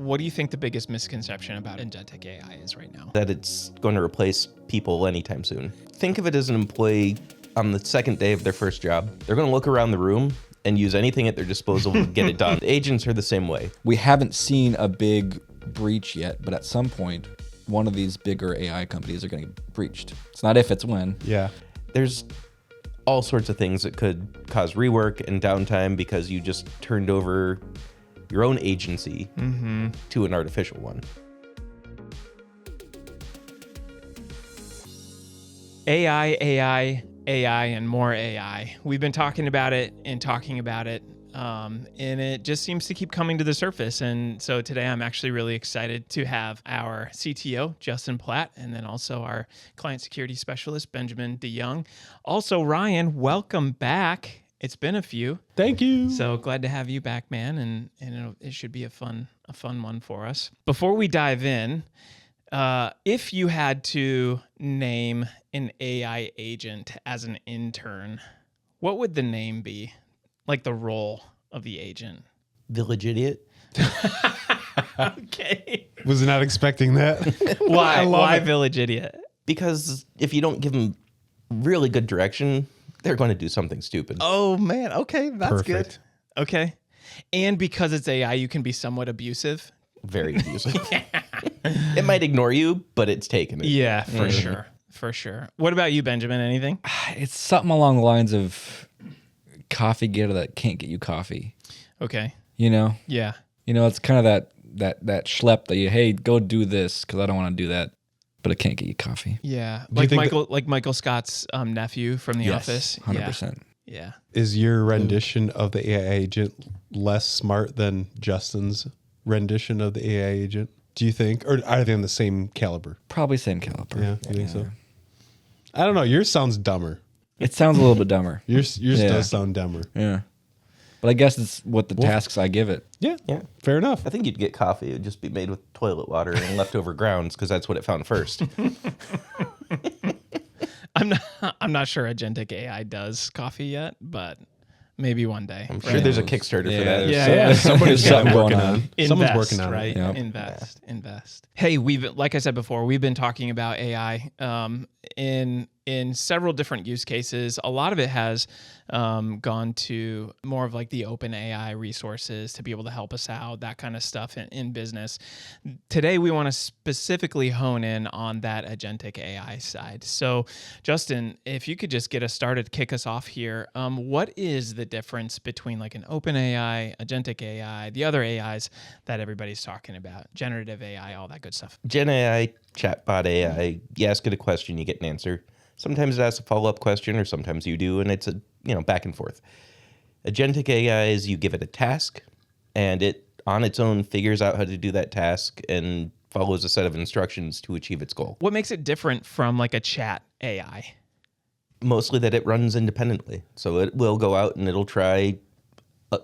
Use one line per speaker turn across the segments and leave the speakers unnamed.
what do you think the biggest misconception about Agentic AI is right now?
That it's going to replace people anytime soon. Think of it as an employee on the second day of their first job. They're going to look around the room and use anything at their disposal to get it done. Agents are the same way.
We haven't seen a big breach yet, but at some point, one of these bigger AI companies are going to get breached. It's not if, it's when.
Yeah.
There's all sorts of things that could cause rework and downtime because you just turned over your own agency to an artificial one.
AI, and more AI. We've been talking about it, and it just seems to keep coming to the surface. And so today I'm actually really excited to have our CTO, Justin Platt, and then also our client security specialist, Benjamin DeYoung. Also, Ryan, welcome back. It's been a few.
Thank you.
So glad to have you back, man. And it should be a fun one for us. Before we dive in, if you had to name an AI agent as an intern, what would the name be? Like the role of the agent?
Village idiot.
Okay.
Was not expecting that.
Why? Why
it.
village idiot?
Because if you don't give them really good direction, they're going to do something stupid.
Oh man. Okay, that's
Perfect.
good. Okay. And because it's AI, you can be somewhat abusive.
Very abusive. It might ignore you, but it's taken it.
Yeah, for sure. For sure. What about you, Benjamin? Anything?
It's something along the lines of coffee getter that can't get you coffee.
Okay.
You know?
Yeah.
You know, it's kind of that schlep that hey, go do this because I don't want to do that, but it can't get you coffee.
Yeah.
Do you think
Like Michael Scott's nephew from The Office.
100%.
Yeah.
Is your rendition of the AI agent less smart than Justin's rendition of the AI agent? Do you think? Or are they on the same caliber?
Probably same caliber.
Yeah, you think so? I don't know. Yours sounds dumber.
It sounds a little bit dumber.
Yours does sound dumber.
Yeah. But I guess it's what the tasks I give it.
Yeah.
Yeah.
Fair enough.
I think you'd get coffee. It would just be made with toilet water and leftover grounds because that's what it found first.
I'm not sure Agentic AI does coffee yet, but maybe one day.
I'm sure there's a Kickstarter for that.
Yeah.
Somebody's got
Something
working
going
on.
on.
Someone's
Invest,
working on
right?
it.
Yep.
Invest. Hey, like I said before, we've been talking about AI in several different use cases. A lot of it has gone to more of like the open AI resources to be able to help us out, that kind of stuff in business. Today, we want to specifically hone in on that agentic AI side. So, Justin, if you could just get us started, kick us off here. What is the difference between like an open AI, agentic AI, the other AIs that everybody's talking about, generative AI, all that good stuff?
Gen AI, chatbot AI, you ask it a question, you get an answer. Sometimes it asks a follow-up question, or sometimes you do, and it's a back and forth. Agentic AI is you give it a task, and it on its own figures out how to do that task and follows a set of instructions to achieve its goal.
What makes it different from like a chat AI?
Mostly that it runs independently. So it will go out and it'll try an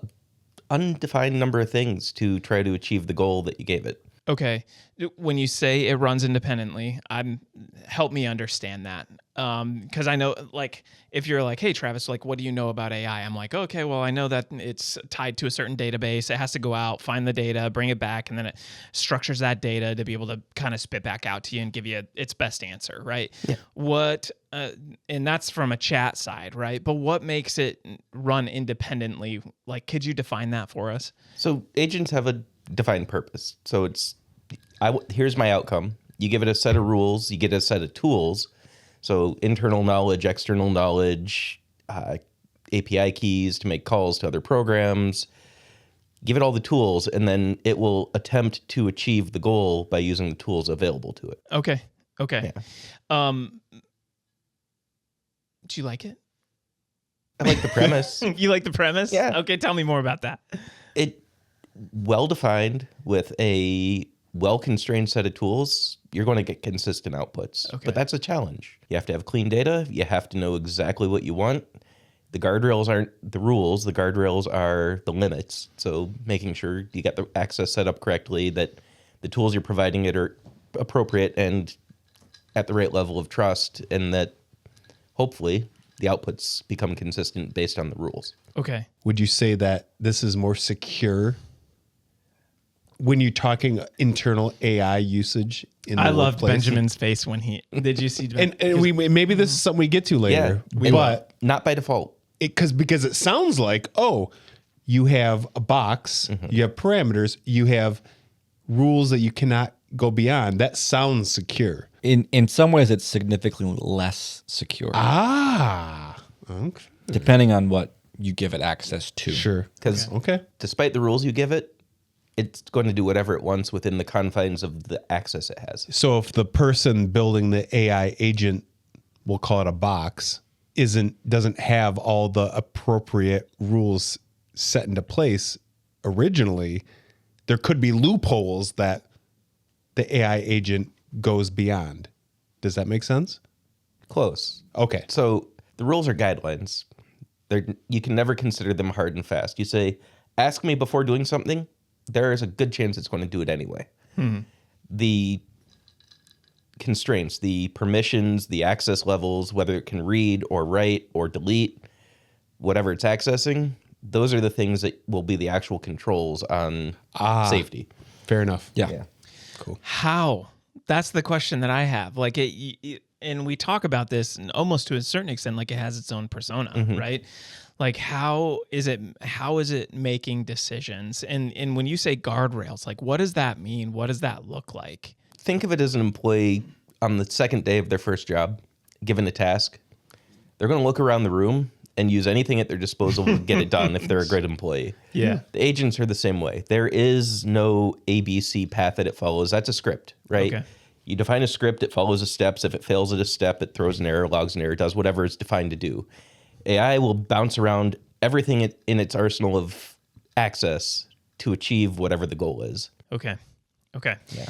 undefined number of things to try to achieve the goal that you gave it.
Okay. When you say it runs independently, help me understand that. Because I know, like, if you're like, hey, Travis, like, what do you know about AI? I'm like, okay, well, I know that it's tied to a certain database. It has to go out, find the data, bring it back, and then it structures that data to be able to kind of spit back out to you and give you its best answer, right? Yeah. And that's from a chat side, right? But what makes it run independently? Like, could you define that for us?
So agents have a defined purpose. So here's my outcome. You give it a set of rules, you get a set of tools. So internal knowledge, external knowledge, API keys to make calls to other programs. Give it all the tools, and then it will attempt to achieve the goal by using the tools available to it.
Okay.
Yeah.
Do you like it?
I like the premise.
You like the premise?
Yeah.
Okay, tell me more about that.
It well-defined with a well-constrained set of tools, you're going to get consistent outputs.
Okay.
But that's a challenge. You have to have clean data. You have to know exactly what you want. The guardrails aren't the rules. The guardrails are the limits. So making sure you get the access set up correctly, that the tools you're providing it are appropriate and at the right level of trust, and that hopefully the outputs become consistent based on the rules.
Okay.
Would you say that this is more secure when you're talking internal AI usage in the
I loved
workplace.
Benjamin's face when did you see?
And we maybe this is something we get to later,
Yeah,
but
not by default.
because it sounds like, oh, you have a box, you have parameters, you have rules that you cannot go beyond. That sounds secure.
In some ways, it's significantly less secure,
Okay.
depending on what you give it access to.
Sure.
Because despite the rules you give it, it's going to do whatever it wants within the confines of the access it has.
So if the person building the AI agent, we'll call it a box, doesn't have all the appropriate rules set into place originally, there could be loopholes that the AI agent goes beyond. Does that make sense?
Close.
Okay.
So the rules are guidelines. You can never consider them hard and fast. You say, ask me before doing something, there is a good chance it's going to do it anyway. The constraints, the permissions, the access levels, whether it can read or write or delete, whatever it's accessing, those are the things that will be the actual controls on safety.
Fair enough.
Yeah.
Cool.
How? That's the question that I have. Like and we talk about this almost to a certain extent, like it has its own persona, right? Like how is it making decisions? And when you say guardrails, like what does that mean? What does that look like?
Think of it as an employee on the second day of their first job, given a task. They're going to look around the room and use anything at their disposal to get it done if they're a great employee.
Yeah.
The agents are the same way. There is no ABC path that it follows. That's a script, right?
Okay.
You define a script, it follows the steps. If it fails at a step, it throws an error, logs an error, does whatever it's defined to do. AI will bounce around everything in its arsenal of access to achieve whatever the goal is.
Okay. Yeah.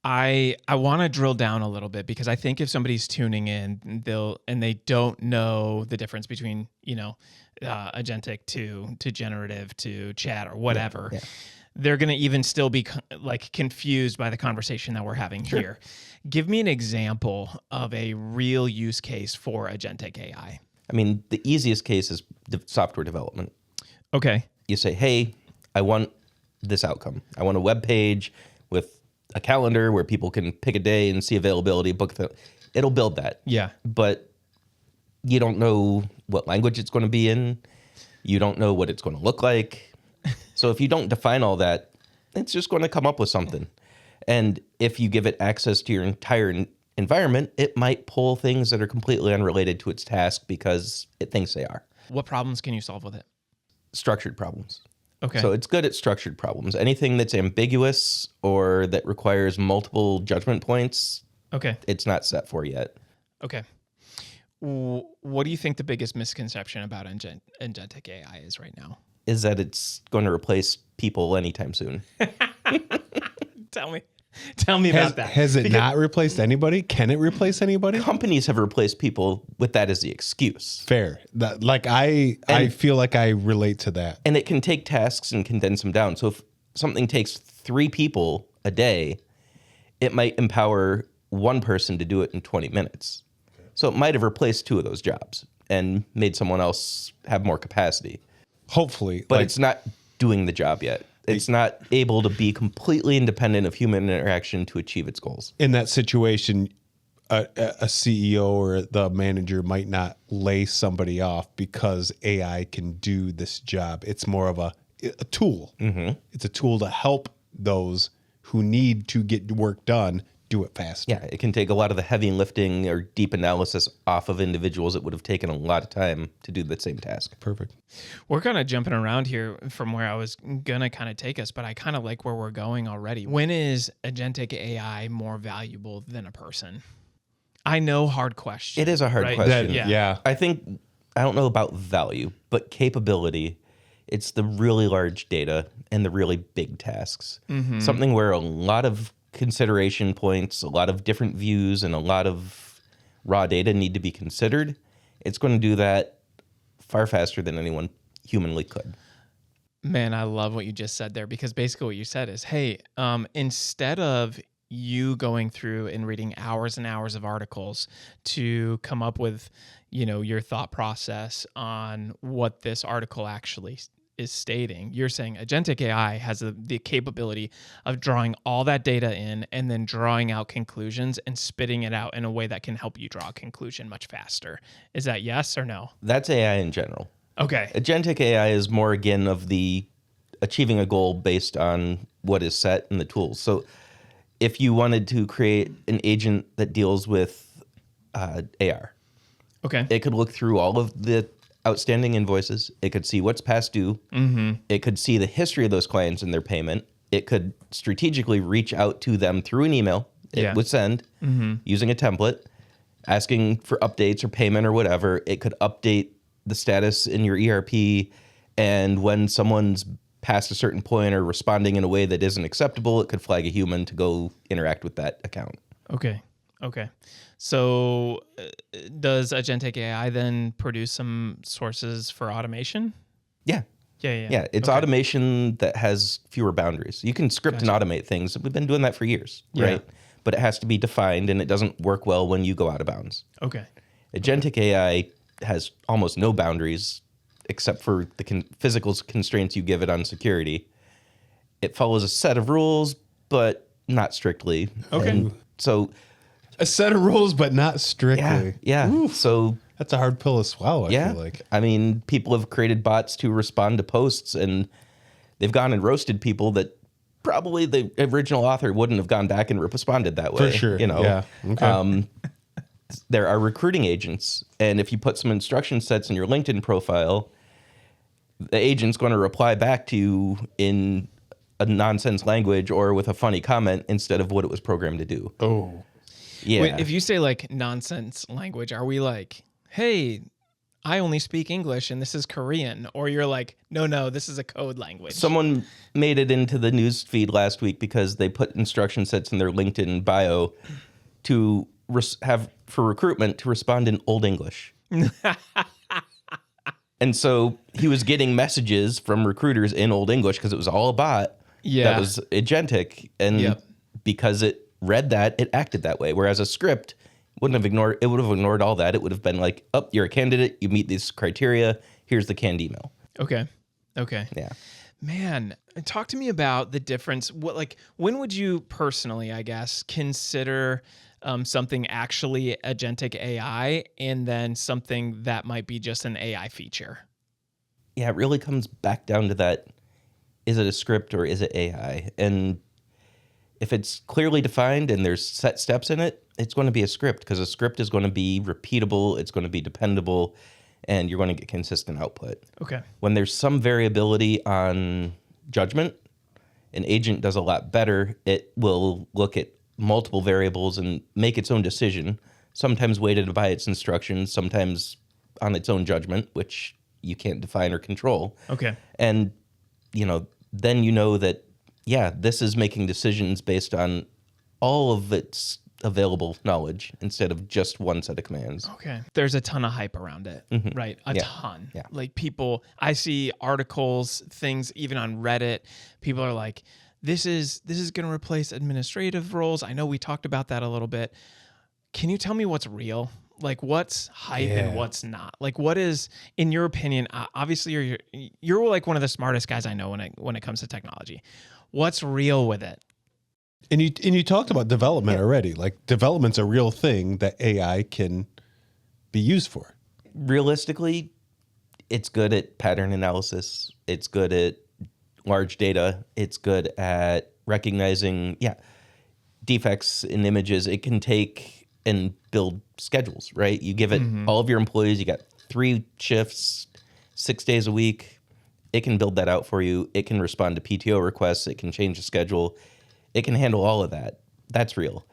I want to drill down a little bit because I think if somebody's tuning in, they don't know the difference between agentic to generative to chat or whatever, they're going to even still be like confused by the conversation that we're having here. Give me an example of a real use case for agentic AI.
I mean, the easiest case is software development.
Okay.
You say, hey, I want this outcome. I want a web page with a calendar where people can pick a day and see availability, it'll build that.
Yeah.
But you don't know what language it's going to be in. You don't know what it's going to look like. So if you don't define all that, it's just going to come up with something. And if you give it access to your entire environment, it might pull things that are completely unrelated to its task because it thinks they are.
What problems can you solve with it?
Structured problems.
Okay.
So it's good at structured problems. Anything that's ambiguous or that requires multiple judgment points, it's not set for yet.
Okay. What do you think the biggest misconception about agentic AI is right now?
Is that it's going to replace people anytime soon.
Tell me about that.
Has it not replaced anybody? Can it replace anybody?
Companies have replaced people with that as the excuse.
Fair. I feel like I relate to that.
And it can take tasks and condense them down. So if something takes 3 people a day, it might empower one person to do it in 20 minutes. So it might have replaced 2 of those jobs and made someone else have more capacity.
Hopefully.
But it's not doing the job yet. It's not able to be completely independent of human interaction to achieve its goals.
In that situation, a CEO or the manager might not lay somebody off because AI can do this job. It's more of a tool. Mm-hmm. It's a tool to help those who need to get work done do it faster.
Yeah, it can take a lot of the heavy lifting or deep analysis off of individuals. It would have taken a lot of time to do the same task.
Perfect.
We're kind of jumping around here from where I was going to kind of take us, but I kind of like where we're going already. When is agentic AI more valuable than a person? I know, hard question.
It is a hard
right?
question.
Yeah.
I don't know about value, but capability. It's the really large data and the really big tasks. Mm-hmm. Something where a lot of consideration points, a lot of different views, and a lot of raw data need to be considered. It's going to do that far faster than anyone humanly could.
Man, I love what you just said there, because basically what you said is, hey, instead of you going through and reading hours and hours of articles to come up with, your thought process on what this article actually is stating. You're saying agentic AI has the capability of drawing all that data in and then drawing out conclusions and spitting it out in a way that can help you draw a conclusion much faster. Is that yes or no?
That's AI in general.
Okay.
Agentic AI is more, again, of the achieving a goal based on what is set in the tools. So if you wanted to create an agent that deals with AR,
Okay.
it could look through all of the outstanding invoices. It could see what's past due. Mm-hmm. It could see the history of those clients and their payment. It could strategically reach out to them through an email. It would send using a template, asking for updates or payment or whatever. It could update the status in your ERP. And when someone's past a certain point or responding in a way that isn't acceptable, it could flag a human to go interact with that account.
Okay. So does agentic AI then produce some sources for automation?
Yeah.
Yeah.
It's automation that has fewer boundaries. You can script and automate things. We've been doing that for years, right? But it has to be defined, and it doesn't work well when you go out of bounds.
Okay.
Agentic AI has almost no boundaries except for the physical constraints you give it on security. It follows a set of rules, but not strictly.
Okay.
And so
A set of rules, but not strictly.
yeah.
Oof.
So
That's a hard pill to swallow, I feel like.
I mean, people have created bots to respond to posts, and they've gone and roasted people that probably the original author wouldn't have gone back and responded that way.
For sure.
You know,
Yeah. Okay.
There are recruiting agents, and if you put some instruction sets in your LinkedIn profile, the agent's going to reply back to you in a nonsense language or with a funny comment instead of what it was programmed to do.
Oh.
Yeah.
Wait, if you say like nonsense language, are we like, hey, I only speak English and this is Korean? Or you're like, no, this is a code language.
Someone made it into the news feed last week because they put instruction sets in their LinkedIn bio to have for recruitment to respond in Old English. And so he was getting messages from recruiters in Old English because it was all a bot that was agentic. And because it read that, it acted that way. Whereas a script would have ignored all that. It would have been like, oh, you're a candidate. You meet these criteria. Here's the canned email.
Okay.
Yeah.
Man, talk to me about the difference. When would you personally, I guess, consider something actually agentic AI and then something that might be just an AI feature?
Yeah, it really comes back down to that. Is it a script or is it AI? And if it's clearly defined and there's set steps in it, it's going to be a script because a script is going to be repeatable, it's going to be dependable, and you're going to get consistent output.
Okay.
When there's some variability on judgment, an agent does a lot better. It will look at multiple variables and make its own decision, sometimes weighted by its instructions, sometimes on its own judgment, which you can't define or control.
Okay.
And, then you know that, this is making decisions based on all of its available knowledge instead of just one set of commands.
Okay. There's a ton of hype around it, right? A ton.
Yeah.
Like people, I see articles, things even on Reddit. People are like, this is going to replace administrative roles. I know we talked about that a little bit. Can you tell me what's real? Like what's hype and what's not? Like what is, in your opinion, obviously you're like one of the smartest guys I know when it comes to technology. What's real with it?
And you talked about development already. Like development's a real thing that AI can be used for.
Realistically, it's good at pattern analysis. It's good at large data. It's good at recognizing, defects in images. It can take and build schedules, right? You give it all of your employees, you got 3 shifts, 6 days a week. It can build that out for you. It can respond to PTO requests. It can change the schedule. It can handle all of that. That's real.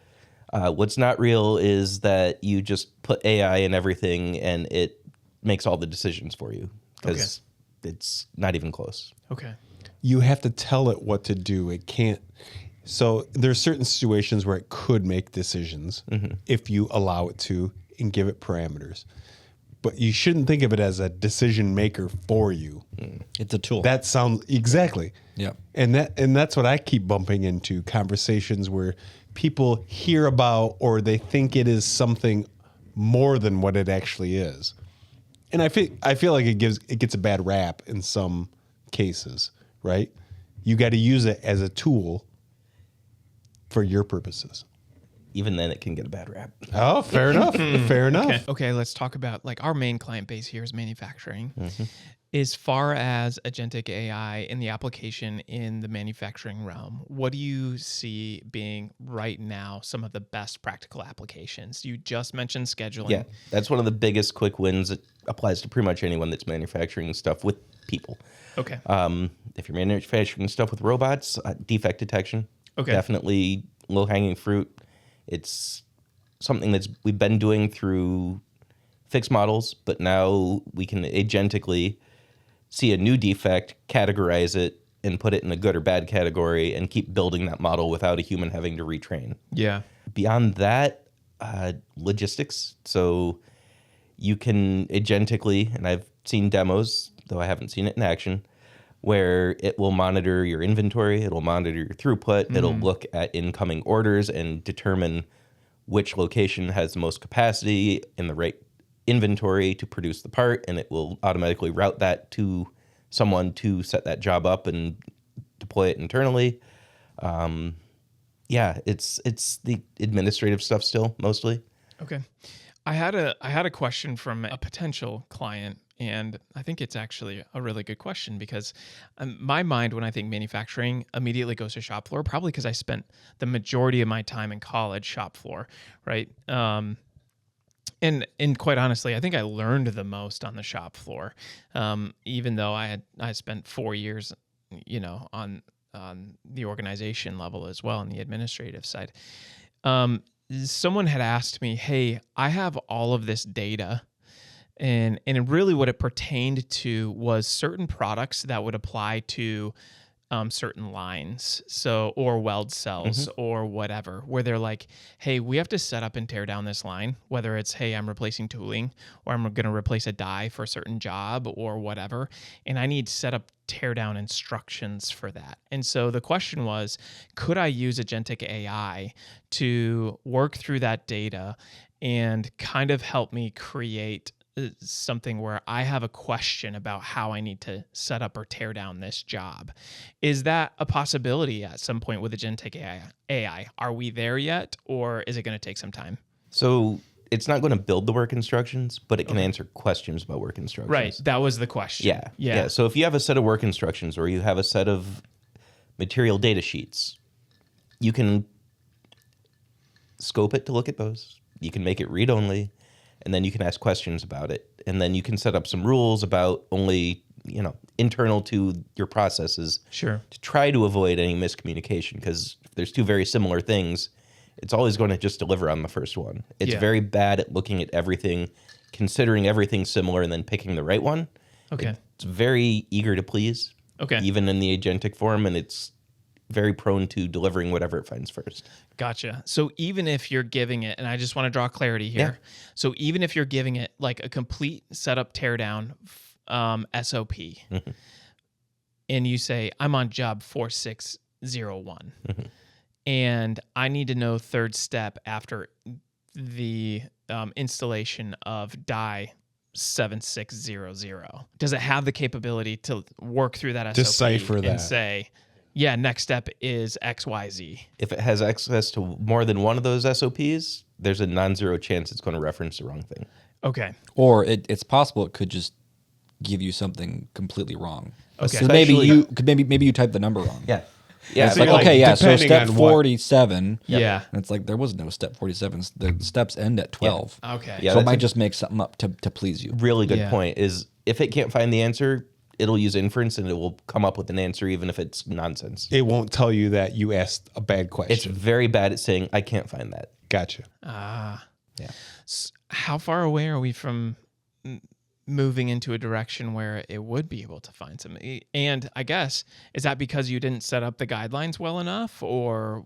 What's not real is that you just put AI in everything and it makes all the decisions for you because it's not even close.
Okay.
You have to tell it what to do. It can't. So there's certain situations where it could make decisions if you allow it to and give it parameters. But you shouldn't think of it as a decision maker for you.
It's a tool.
That sounds exactly.
Yeah.
And that's what I keep bumping into, conversations where people hear about or they think it is something more than what it actually is. And I feel like it gets a bad rap in some cases, right? You got to use it as a tool for your purposes.
Even then, it can get a bad rap.
Oh, fair enough. Fair enough.
Okay, let's talk about like our main client base here is manufacturing. As far as agentic AI in the application in the manufacturing realm, what do you see being right now some of the best practical applications? You just mentioned scheduling.
Yeah, that's one of the biggest quick wins. It applies to pretty much anyone that's manufacturing stuff with people.
Okay.
If you're manufacturing stuff with robots, defect detection,
Okay.
definitely low-hanging fruit. It's something we've been doing through fixed models, but now we can agentically see a new defect, categorize it, and put it in a good or bad category and keep building that model without a human having to retrain.
Yeah.
Beyond that, logistics. So you can agentically, and I've seen demos, though I haven't seen it in action, where it will monitor your inventory, it'll monitor your throughput, it'll look at incoming orders and determine which location has the most capacity in the right inventory to produce the part, and it will automatically route that to someone to set that job up and deploy it internally. It's the administrative stuff still mostly.
Okay. I had a question from a potential client, and I think it's actually a really good question because my mind, when I think manufacturing, immediately goes to shop floor, probably because I spent the majority of my time in college shop floor, right? And quite honestly, I think I learned the most on the shop floor, even though I spent 4 years, on the organization level as well, on the administrative side. Someone had asked me, hey, I have all of this data, and really what it pertained to was certain products that would apply to certain lines, or weld cells or whatever, where they're like, hey, we have to set up and tear down this line, whether it's, hey, I'm replacing tooling or I'm going to replace a die for a certain job or whatever, and I need set up tear down instructions for that. And so the question was, could I use agentic AI to work through that data and kind of help me create something where I have a question about how I need to set up or tear down this job? Is that a possibility at some point with agentic AI? Are we there yet, or is it going to take some time?
So it's not going to build the work instructions, but it can answer questions about work instructions.
Right. That was the question.
Yeah. So if you have a set of work instructions or you have a set of material data sheets, you can scope it to look at those. You can make it read only, and then you can ask questions about it. And then you can set up some rules about only, internal to your processes.
Sure.
To try to avoid any miscommunication, because if there's two very similar things, it's always going to just deliver on the first one. It's very bad at looking at everything, considering everything similar, and then picking the right one.
Okay.
It's very eager to please.
Okay.
Even in the agentic form, and it's very prone to delivering whatever it finds first.
Gotcha. So even if you're giving it, and I just want to draw clarity here. Yeah. So even if you're giving it like a complete setup teardown SOP, and you say, I'm on job 4601, and I need to know third step after the installation of die 7600. Does it have the capability to work through that SOP
Decipher
and
that.
say, yeah, next step is XYZ?
If it has access to more than one of those SOPs, there's a non-zero chance it's going to reference the wrong thing.
Okay.
Or it's possible it could just give you something completely wrong.
Okay.
So maybe you typed the number wrong.
Yeah.
It's
so
like,
like,
okay, yeah, so
depending
step
on what-
47.
Yeah.
And it's like, there was no step 47. The steps end at 12.
Okay.
Yeah,
So it
that's
might
a
just make something up to please you.
really good
Yeah.
point is if it can't find the answer, it'll use inference and it will come up with an answer even if it's nonsense.
It won't tell you that you asked a bad
It's
question.
very bad at saying, I can't find that.
Gotcha.
Ah.
Yeah.
How far away are we from moving into a direction where it would be able to find something? And I guess, is that because you didn't set up the guidelines well enough, or?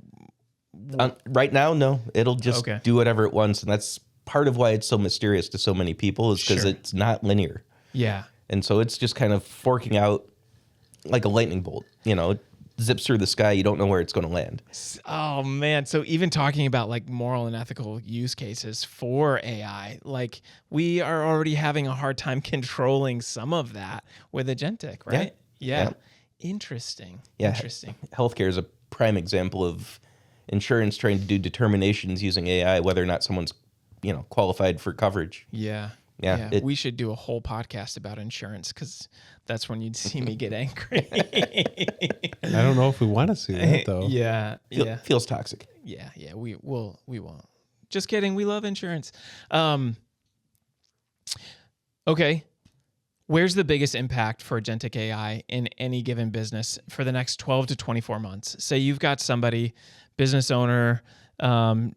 Right now, no. It'll just
Okay.
do whatever it wants. And that's part of why it's so mysterious to so many people is because
Sure.
it's not linear.
Yeah.
And so it's just kind of forking out like a lightning bolt. It zips through the sky. You don't know where it's going to land.
Oh man. So even talking about like moral and ethical use cases for AI, like we are already having a hard time controlling some of that with agentic, right? Yeah.
Yep.
Interesting.
Yeah.
Interesting.
Healthcare is a prime example of insurance trying to do determinations using AI, whether or not someone's, qualified for coverage.
Yeah.
Yeah,
We should do a whole podcast about insurance because that's when you'd see me get angry.
I don't know if we want to see that though.
Yeah.
Feels toxic.
Yeah. We won't. Just kidding. We love insurance. Okay. Where's the biggest impact for agentic AI in any given business for the next 12 to 24 months? Say you've got somebody, business owner,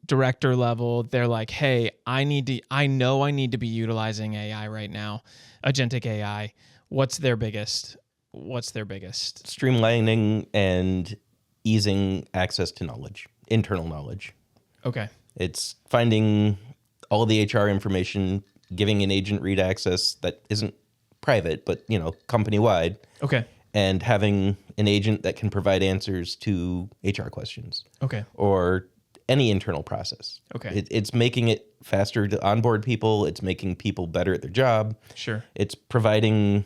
director level, they're like, hey, I know I need to be utilizing AI right now, agentic AI. What's their biggest?
Streamlining and easing access to knowledge, internal knowledge.
Okay.
It's finding all the HR information, giving an agent read access that isn't private, but company-wide.
Okay.
And having an agent that can provide answers to HR questions.
Okay.
Or any internal process.
Okay.
It's making it faster to onboard people. It's making people better at their job.
Sure.
It's providing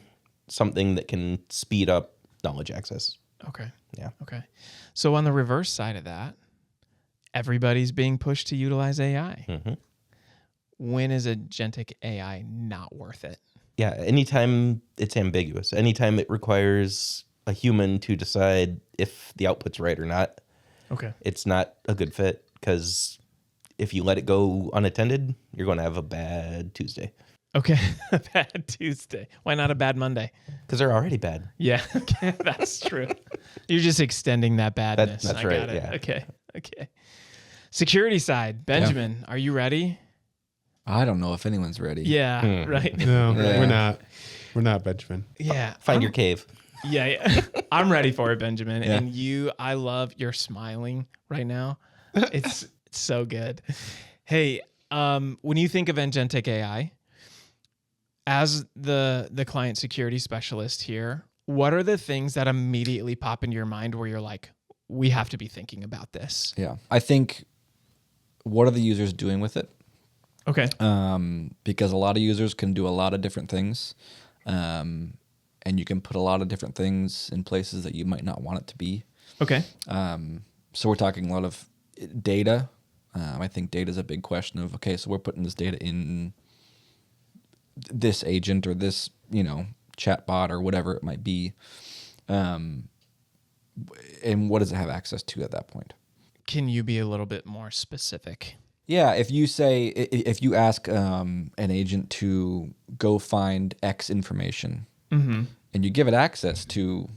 something that can speed up knowledge access.
Okay.
Yeah.
Okay. So on the reverse side of that, everybody's being pushed to utilize AI.
Mm-hmm.
When is agentic AI not worth it?
Yeah. Anytime it's ambiguous, anytime it requires a human to decide if the output's right or not,
Okay.
it's not a good fit, because if you let it go unattended, you're going to have a bad Tuesday.
Okay. A bad Tuesday. Why not a bad Monday?
Because they're already bad.
Yeah. Okay. That's true. You're just extending that badness.
That's
I
right.
got it.
Yeah.
Okay. Security side. Benjamin, are you ready?
I don't know if anyone's ready.
Yeah. Right.
No,
Yeah.
we're not. We're not, Benjamin.
Yeah.
Find your cave.
Yeah. I'm ready for it, Benjamin.
Yeah.
And I love your smiling right now. It's so good. Hey, when you think of agentic AI, as the client security specialist here, what are the things that immediately pop into your mind where you're like, we have to be thinking about this?
Yeah. I think, what are the users doing with it?
Okay.
Because a lot of users can do a lot of different things. And you can put a lot of different things in places that you might not want it to be.
Okay.
So we're talking a lot of data. I think data is a big question of, okay, so we're putting this data in this agent or this, chat bot or whatever it might be. And what does it have access to at that point?
Can you be a little bit more specific?
Yeah, if you ask an agent to go find X information,
Mm-hmm.
and you give it access to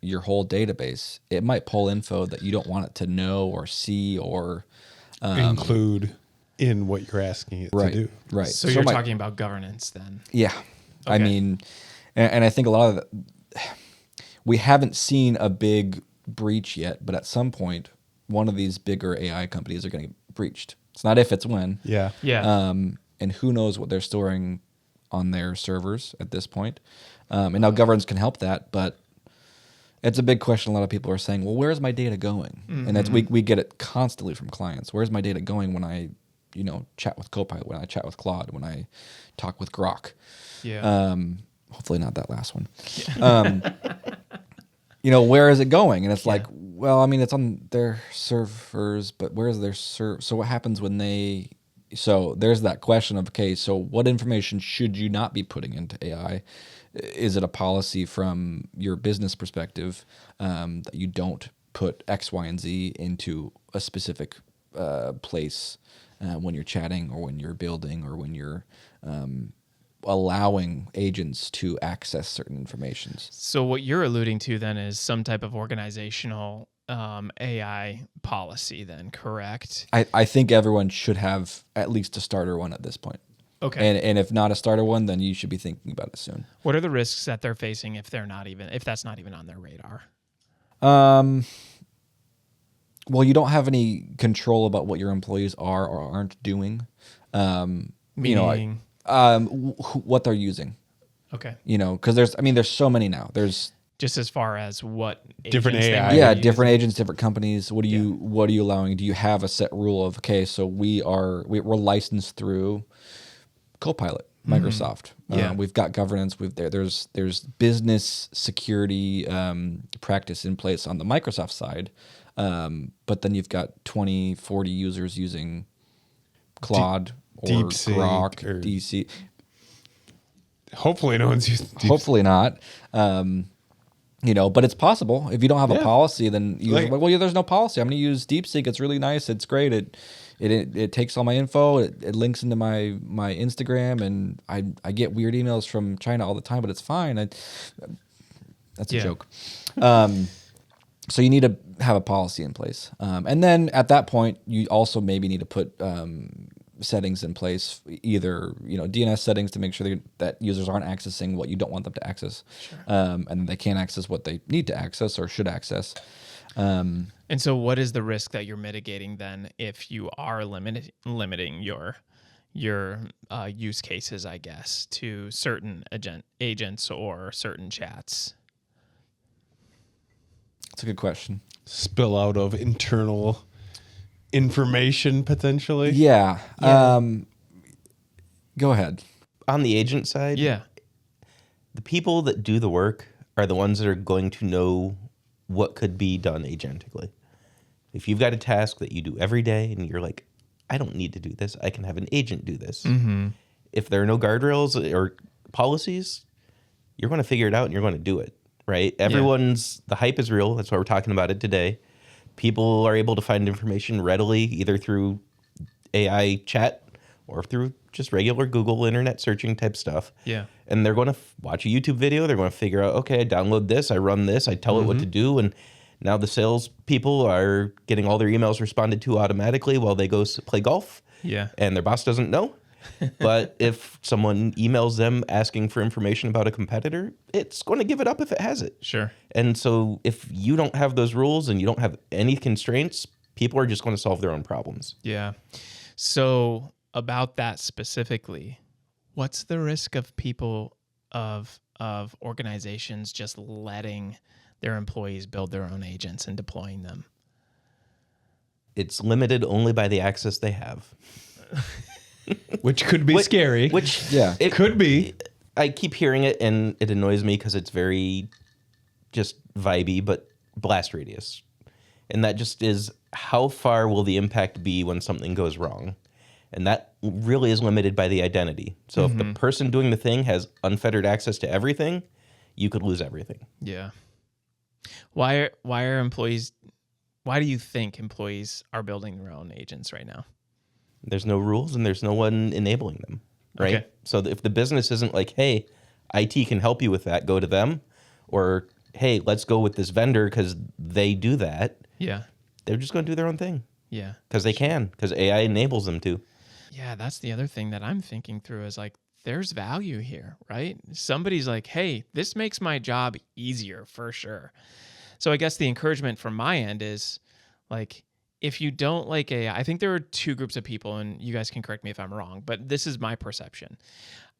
your whole database, it might pull info that you don't want it to know or see or
Include in what you're asking it to do.
Right.
So you're talking about governance then?
Yeah. I
Okay.
mean, and I think a lot of we haven't seen a big breach yet, but at some point, one of these bigger AI companies are going to get breached. It's not if, it's when.
Yeah.
Yeah.
And who knows what they're storing on their servers at this point. And now governance can help that, but it's a big question. A lot of people are saying, well, where's my data going?
Mm-hmm.
And that's, we get it constantly from clients. Where's my data going when I, chat with Copilot, when I chat with Claude, when I talk with Grok?
Yeah.
Hopefully not that last one. Where is it going? And it's like, well, I mean, it's on their servers, but where's their so what happens when so there's that question of, okay, so what information should you not be putting into AI? Is it a policy from your business perspective that you don't put X, Y, and Z into a specific place when you're chatting or when you're building or when you're allowing agents to access certain informations?
So what you're alluding to then is some type of organizational AI policy then, correct?
I think everyone should have at least a starter one at this point.
Okay.
And if not a starter one, then you should be thinking about it soon.
What are the risks that they're facing if that's not even on their radar?
Well, you don't have any control about what your employees are or aren't doing.
Meaning?
What they're using.
Okay.
Because there's so many now. There's
Just as far as what
Different
agents they
AI.
might
yeah,
be
different
using.
agents, different companies. What are you allowing? Do you have a set rule of, okay, so we're licensed through Copilot, Microsoft.
Yeah.
We've got governance. There's business security practice in place on the Microsoft side, but then you've got 20, 40 users using Claude or
DeepSeek
Grok,
or-
DC.
Hopefully, no one's using DeepSeek.
Hopefully not. But it's possible. If you don't have a
Yeah.
policy, then you
Like-
well, yeah, there's no policy. I'm going to use DeepSeek. It's really nice. It's great. It takes all my info. It links into my Instagram, and I get weird emails from China all the time, but it's fine. That's a
Yeah.
joke. So you need to have a policy in place, and then at that point, you also maybe need to put settings in place, either DNS settings to make sure that users aren't accessing what you don't want them to access, and they can't access what they need to access or should access.
And so, what is the risk that you're mitigating then if you are limiting your use cases, I guess, to certain agents or certain chats?
That's a good question.
Spill out of internal information potentially.
Yeah. Go ahead.
On the agent side,
Yeah.
the people that do the work are the ones that are going to know what could be done agentically. If you've got a task that you do every day and you're like, I don't need to do this, I can have an agent do this.
Mm-hmm.
If there are no guardrails or policies, you're going to figure it out and you're going to do it, right? The hype is real. That's why we're talking about it today. People are able to find information readily, either through AI chat or through just regular Google internet searching type stuff.
Yeah.
And they're going to watch a YouTube video. They're going to figure out, okay, I download this, I run this, I tell it what to do. And now the sales people are getting all their emails responded to automatically while they go play golf.
Yeah.
And their boss doesn't know. But if someone emails them asking for information about a competitor, it's going to give it up if it has it.
Sure.
And so if you don't have those rules and you don't have any constraints, people are just going to solve their own problems.
Yeah. So about that specifically, what's the risk of people of organizations just letting their employees build their own agents and deploying them?
It's limited only by the access they have.
Which could be scary.
Which
Yeah.
it
could be.
I keep hearing it and it annoys me because it's very just vibey, but blast radius. And that just is how far will the impact be when something goes wrong? And that really is limited by the identity. So if the person doing the thing has unfettered access to everything, you could lose everything.
Yeah. Why are employees? Why do you think employees are building their own agents right now?
There's no rules and there's no one enabling them, right?
Okay.
So if the business isn't like, hey, IT can help you with that, go to them. Or, hey, let's go with this vendor because they do that.
Yeah.
They're just going to do their own thing
Yeah.
because they can, because AI enables them to.
Yeah, that's the other thing that I'm thinking through is like, there's value here, right? Somebody's like, hey, this makes my job easier for sure. So I guess the encouragement from my end is like, if you don't like AI, I think there are two groups of people, and you guys can correct me if I'm wrong, but this is my perception.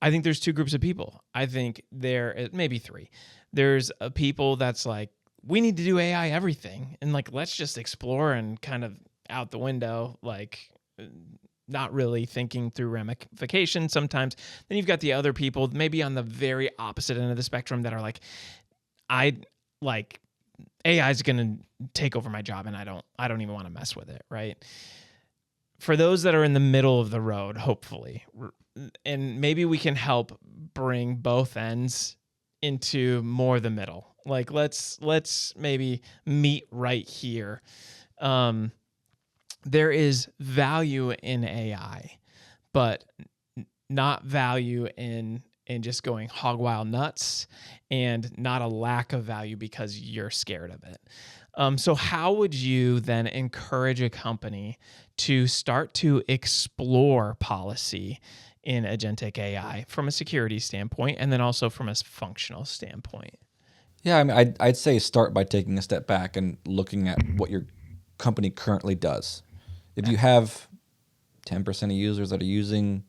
I think there's two groups of people. I think there, maybe three. There's a people that's like, we need to do AI everything. And like, let's just explore and kind of out the window, like not really thinking through ramifications sometimes. Then you've got the other people, maybe on the very opposite end of the spectrum, that are like, AI is going to take over my job and I don't even want to mess with it, right? For those that are in the middle of the road, hopefully, and maybe we can help bring both ends into more the middle. Like let's maybe meet right here. There is value in AI, but not value in just going hog wild nuts, and not a lack of value because you're scared of it. So how would you then encourage a company to start to explore policy in agentic AI from a security standpoint, and then also from a functional standpoint?
Yeah, I mean, I'd say start by taking a step back and looking at what your company currently does. If you have 10% of users that are using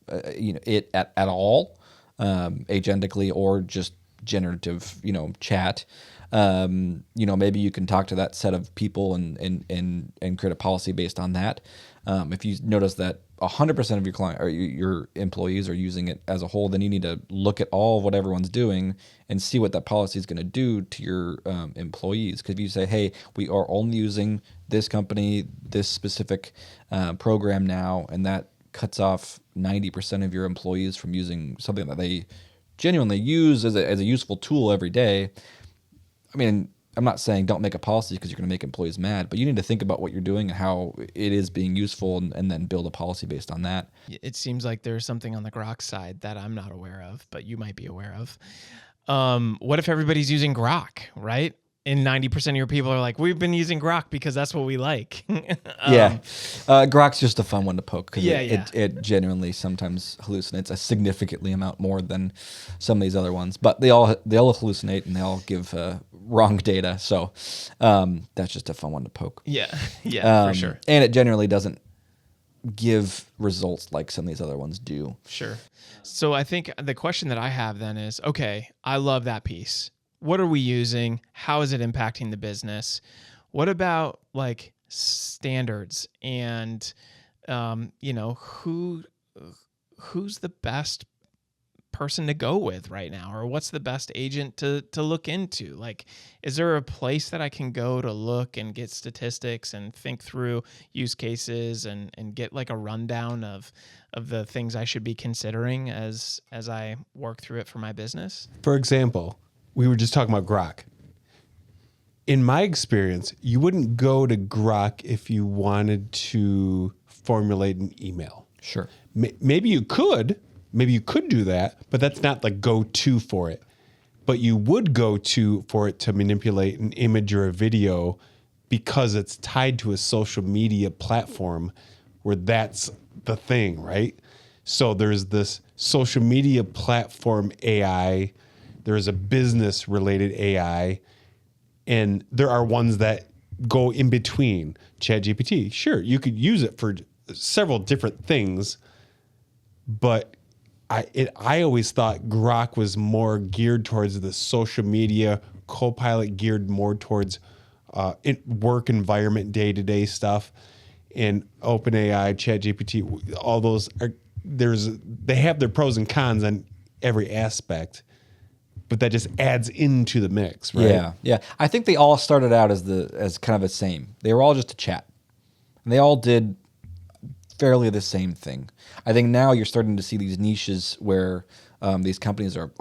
it at all, agentically, or just generative, chat. Maybe you can talk to that set of people and create a policy based on that. If you notice that 100% of your client or your employees are using it as a whole, then you need to look at all of what everyone's doing and see what that policy is going to do to your employees. Because if you say, hey, we are only using this company, this specific program now, and that cuts off 90% of your employees from using something that they genuinely use as a useful tool every day. I mean, I'm not saying don't make a policy because you're going to make employees mad, but you need to think about what you're doing and how it is being useful, and then build a policy based on that.
It seems like there's something on the Grok side that I'm not aware of, but you might be aware of. What if everybody's using Grok, right? And 90% of your people are like, we've been using Grok because that's what we like.
Grok's just a fun one to poke because
Yeah.
it genuinely sometimes hallucinates a significantly amount more than some of these other ones. But they all hallucinate and they all give wrong data. So that's just a fun one to poke.
Yeah, for sure.
And it generally doesn't give results like some of these other ones do.
Sure. So I think the question that I have then is, okay, I love that piece. What are we using? How is it impacting the business? What about like standards and, who's the best person to go with right now? Or what's the best agent to look into? Like, is there a place that I can go to look and get statistics and think through use cases and get like a rundown of the things I should be considering as I work through it for my business?
For example, we were just talking about Grok. In my experience, you wouldn't go to Grok if you wanted to formulate an email.
Sure.
Maybe you could do that, but that's not the go-to for it. But you would go to for it to manipulate an image or a video because it's tied to a social media platform where that's the thing, right? So there's this social media platform AI, there's a business related AI, and there are ones that go in between. ChatGPT, sure, you could use it for several different things, but I always thought Grok was more geared towards the social media, Copilot geared more towards work environment, day-to-day stuff, and OpenAI, ChatGPT, all those they have their pros and cons on every aspect, but that just adds into the mix, right?
Yeah. I think they all started out as kind of the same. They were all just a chat, and they all did fairly the same thing. I think now you're starting to see these niches where these companies are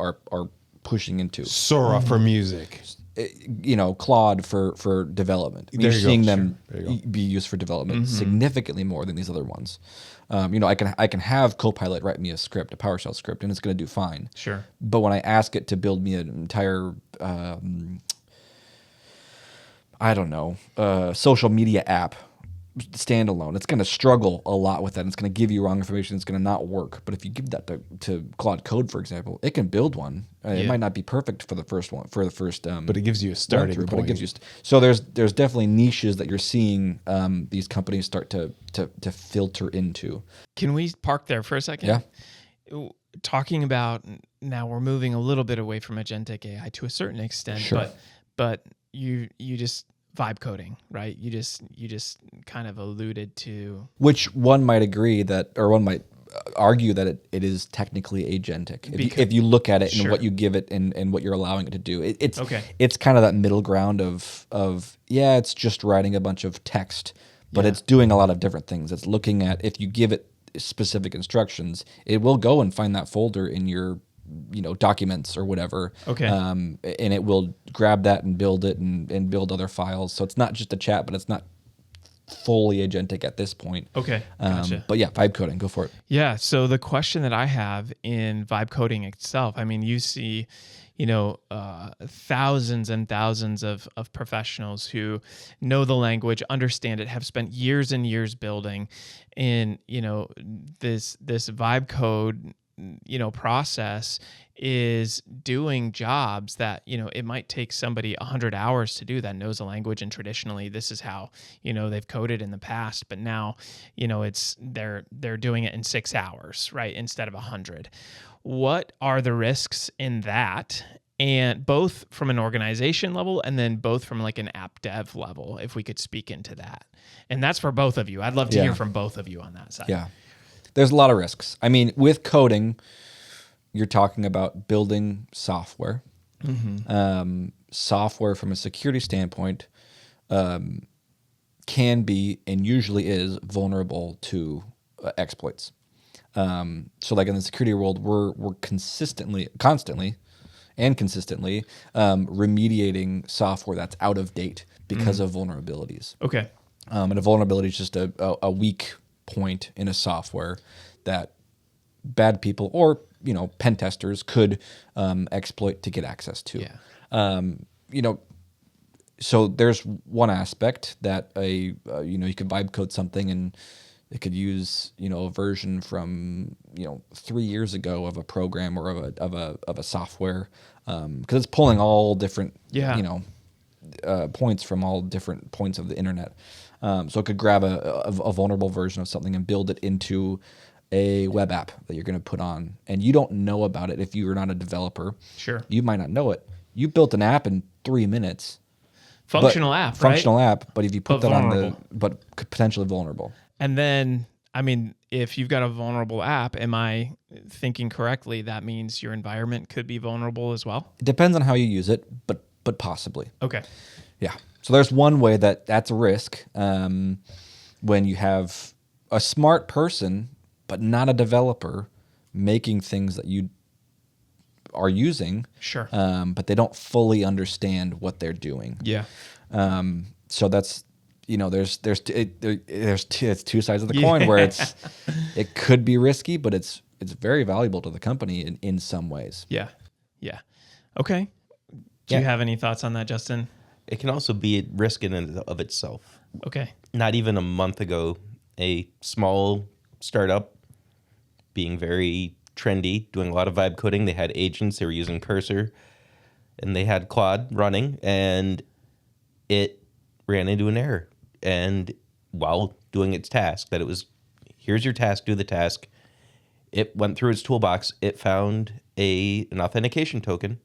pushing into.
Sora for music.
Claude for development. You're seeing them be used for development significantly more than these other ones. I can have Copilot write me a script, a PowerShell script, and it's going to do fine.
Sure.
But when I ask it to build me an entire, social media app standalone, it's going to struggle a lot with that. It's going to give you wrong information. It's going to not work. But if you give that to Claude Code, for example, it can build one. It might not be perfect for the first one,
but it gives you a starting point.
But it gives you so there's definitely niches that you're seeing these companies start to filter into.
Can we park there for a second?
Yeah.
Talking about now, we're moving a little bit away from agentic AI to a certain extent,
Sure.
but you just vibe coding, right? You just kind of alluded to,
which one might agree that, or one might argue that it is technically agentic if you look at it and what you give it and what you're allowing it to do. It's kind of that middle ground of it's just writing a bunch of text, but it's doing a lot of different things. It's looking at, if you give it specific instructions, it will go and find that folder in your documents or whatever.
Okay.
And it will grab that and build it and build other files. So it's not just a chat, but it's not fully agentic at this point.
Okay. Gotcha.
But yeah, vibe coding, go for it.
Yeah. So the question that I have in vibe coding itself, I mean, you see, thousands and thousands of professionals who know the language, understand it, have spent years and years building in, this vibe code process is doing jobs that, it might take somebody 100 hours to do, that knows the language. And traditionally this is how, they've coded in the past, but now, they're doing it in 6 hours, right? Instead of 100. What are the risks in that? and both from an organization level and then both from like an app dev level, if we could speak into that. And that's for both of you. I'd love to hear from both of you on that side.
Yeah. There's a lot of risks. I mean, with coding, you're talking about building software. Software from a security standpoint can be and usually is vulnerable to exploits. So like in the security world, we're constantly remediating software that's out of date because of vulnerabilities.
Okay.
And a vulnerability is just a weak point in a software that bad people or pen testers could exploit to get access to.
Yeah.
So there's one aspect that you could vibe code something and it could use a version from 3 years ago of a program or of a software because it's pulling all different points from all different points of the internet. So it could grab a vulnerable version of something and build it into a web app that you're going to put on, and you don't know about it if you're not a developer.
Sure.
You might not know it. You built an app in 3 minutes.
Functional app, right?
Functional app, but if you put
But
that
vulnerable.
but potentially vulnerable.
And then, I mean, if you've got a vulnerable app, am I thinking correctly? That means your environment could be vulnerable as well?
It depends on how you use it, but possibly.
Okay.
Yeah. So there's one way that's a risk when you have a smart person, but not a developer, making things that you are using.
Sure.
But they don't fully understand what they're doing.
Yeah.
So that's there's two sides of the coin where it could be risky, but it's very valuable to the company in some ways.
Yeah. Yeah. Okay. Do you have any thoughts on that, Justin?
It can also be a risk in and of itself.
Okay.
Not even a month ago, a small startup being very trendy, doing a lot of vibe coding. They had agents, they were using Cursor, and they had Claude running, and it ran into an error. And while doing its task, that it was, here's your task, do the task, it went through its toolbox, it found an authentication token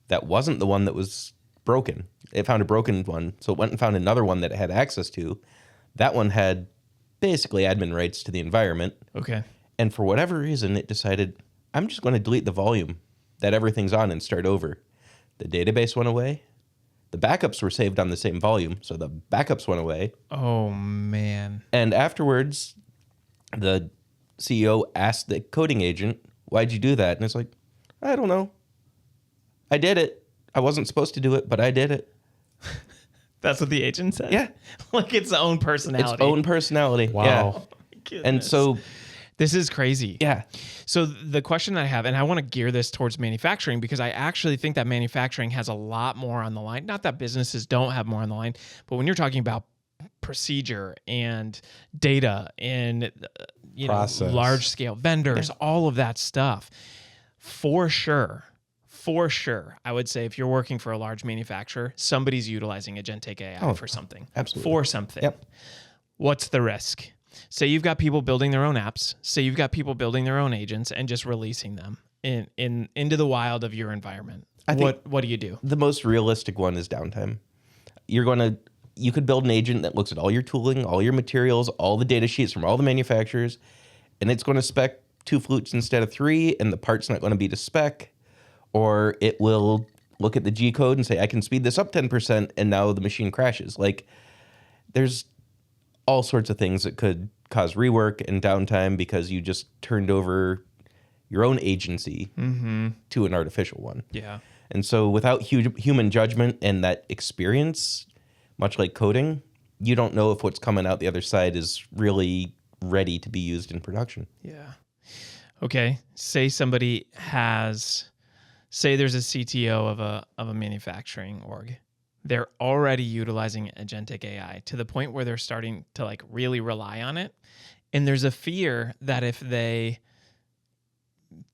that wasn't the one that was broken. It found a broken one, so it went and found another one that it had access to. That one had basically admin rights to the environment.
Okay.
And for whatever reason, it decided, I'm just going to delete the volume that everything's on and start over. The database went away. The backups were saved on the same volume, so the backups went away.
Oh, man.
And afterwards, the CEO asked the coding agent, why'd you do that? And it's like, I don't know. I did it. I wasn't supposed to do it, but I did it.
That's what the agent said?
Yeah.
Like its own personality.
Its own personality.
Wow.
Yeah.
Oh, my goodness.
And so,
this is crazy.
yeah.
So the question I have, and I want to gear this towards manufacturing because I actually think that manufacturing has a lot more on the line. Not that businesses don't have more on the line, but when you're talking about procedure and data and
Process.
large scale vendors, all of that stuff, for sure, I would say if you're working for a large manufacturer, somebody's utilizing Agentic AI for something.
Absolutely.
For something.
Yep.
What's the risk? Say you've got people building their own apps. Say you've got people building their own agents and just releasing them into the wild of your environment. What do you do?
The most realistic one is downtime. You could build an agent that looks at all your tooling, all your materials, all the data sheets from all the manufacturers, and it's going to spec 2 flutes instead of 3, and the part's not going to be to spec. Or it will look at the G code and say, I can speed this up 10%, and now the machine crashes. Like, there's all sorts of things that could cause rework and downtime because you just turned over your own agency to an artificial one.
Yeah.
And so without human judgment and that experience, much like coding, you don't know if what's coming out the other side is really ready to be used in production.
Yeah. Okay. Say there's a CTO of a manufacturing org. They're already utilizing Agentic AI to the point where they're starting to like really rely on it. And there's a fear that if they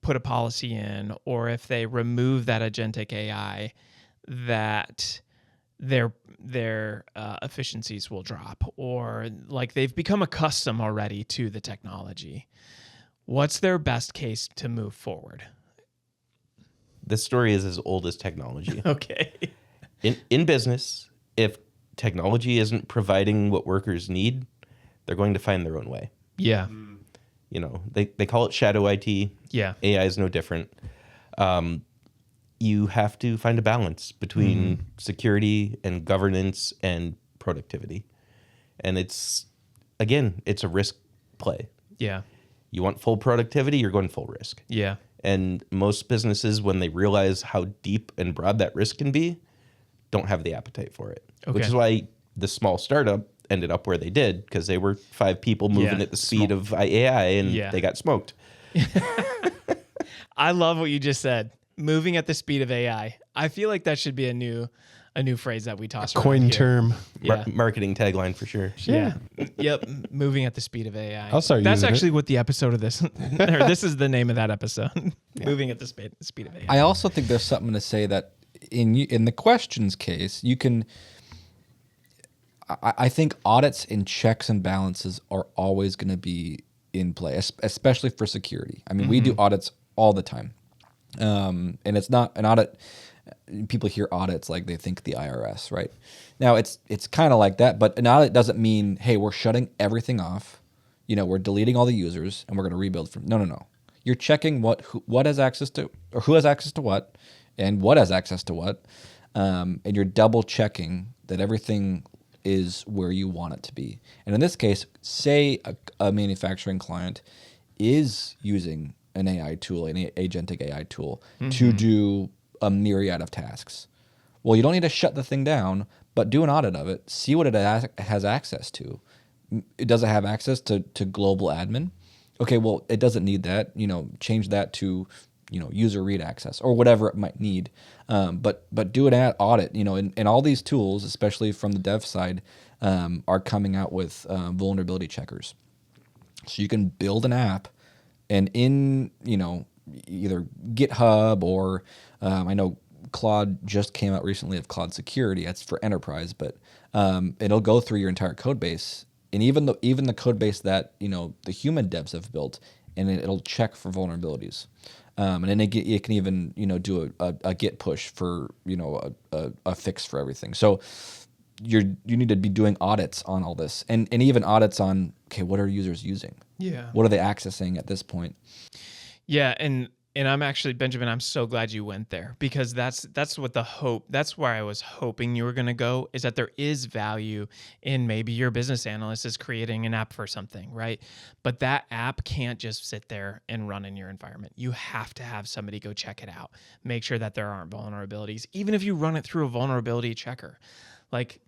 put a policy in or if they remove that Agentic AI, that their efficiencies will drop, or like they've become accustomed already to the technology. What's their best case to move forward?
This story is as old as technology.
Okay.
In business, if technology isn't providing what workers need, they're going to find their own way.
Yeah.
You know, they call it shadow IT.
Yeah.
AI is no different. You have to find a balance between security and governance and productivity. And it's a risk play.
Yeah.
You want full productivity, you're going full risk.
Yeah.
And most businesses, when they realize how deep and broad that risk can be, don't have the appetite for it.
Okay.
Which is why the small startup ended up where they did, because they were 5 people moving
Yeah.
at the speed of AI, and they got smoked.
I love what you just said. Moving at the speed of AI. I feel like that should be a new phrase that we toss around
Coin
here.
term.
Yeah.
Marketing tagline for sure.
Yeah. Yep. Moving at the speed of AI.
I'll start
That's
using
actually what the episode of this, or this is the name of that episode. Moving at the speed of AI.
I also think there's something to say that in the questions case, you can. I think audits and checks and balances are always going to be in play, especially for security. I mean, we do audits all the time, and it's not an audit. People hear audits like they think the IRS, right? Now it's kind of like that, but an audit doesn't mean, hey, we're shutting everything off. You know, we're deleting all the users and we're going to rebuild from. No. You're checking what has access to, or who has access to what, and what has access to what, and you're double checking that everything is where you want it to be. And in this case, say a manufacturing client is using an AI tool, an agentic AI tool, to do a myriad of tasks. Well, you don't need to shut the thing down, but do an audit of it, see what it has access to. Does it have access to global admin? Okay, well, it doesn't need that. You know, change that to, you know, user read access or whatever it might need. But do an audit. You know, and all these tools, especially from the dev side, are coming out with vulnerability checkers. So you can build an app, and in, you know, either GitHub or I know Claude just came out recently of Claude Security. That's for enterprise, but it'll go through your entire code base, and even the code base that, you know, the human devs have built, and it'll check for vulnerabilities. And then it can even, you know, do a Git push for, you know, a fix for everything. So you need to be doing audits on all this, and even audits on, okay, what are users using?
Yeah.
What are they accessing at this point?
Yeah, and I'm actually, Benjamin, I'm so glad you went there, because that's what that's where I was hoping you were going to go, is that there is value in maybe your business analyst is creating an app for something, right? But that app can't just sit there and run in your environment. You have to have somebody go check it out, make sure that there aren't vulnerabilities, even if you run it through a vulnerability checker. Like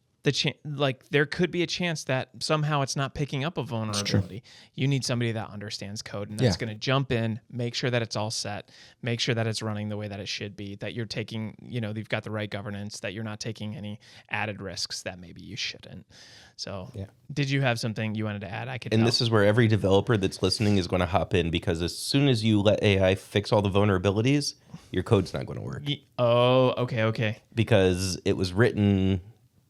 there could be a chance that somehow it's not picking up a vulnerability. You need somebody that understands code and that's going to jump in, make sure that it's all set, make sure that it's running the way that it should be, that you're taking, you know, you've got the right governance, that you're not taking any added risks that maybe you shouldn't. So did you have something you wanted to add?
And this is where every developer that's listening is going to hop in, because as soon as you let AI fix all the vulnerabilities, your code's not going to work.
Oh, okay.
Because it was written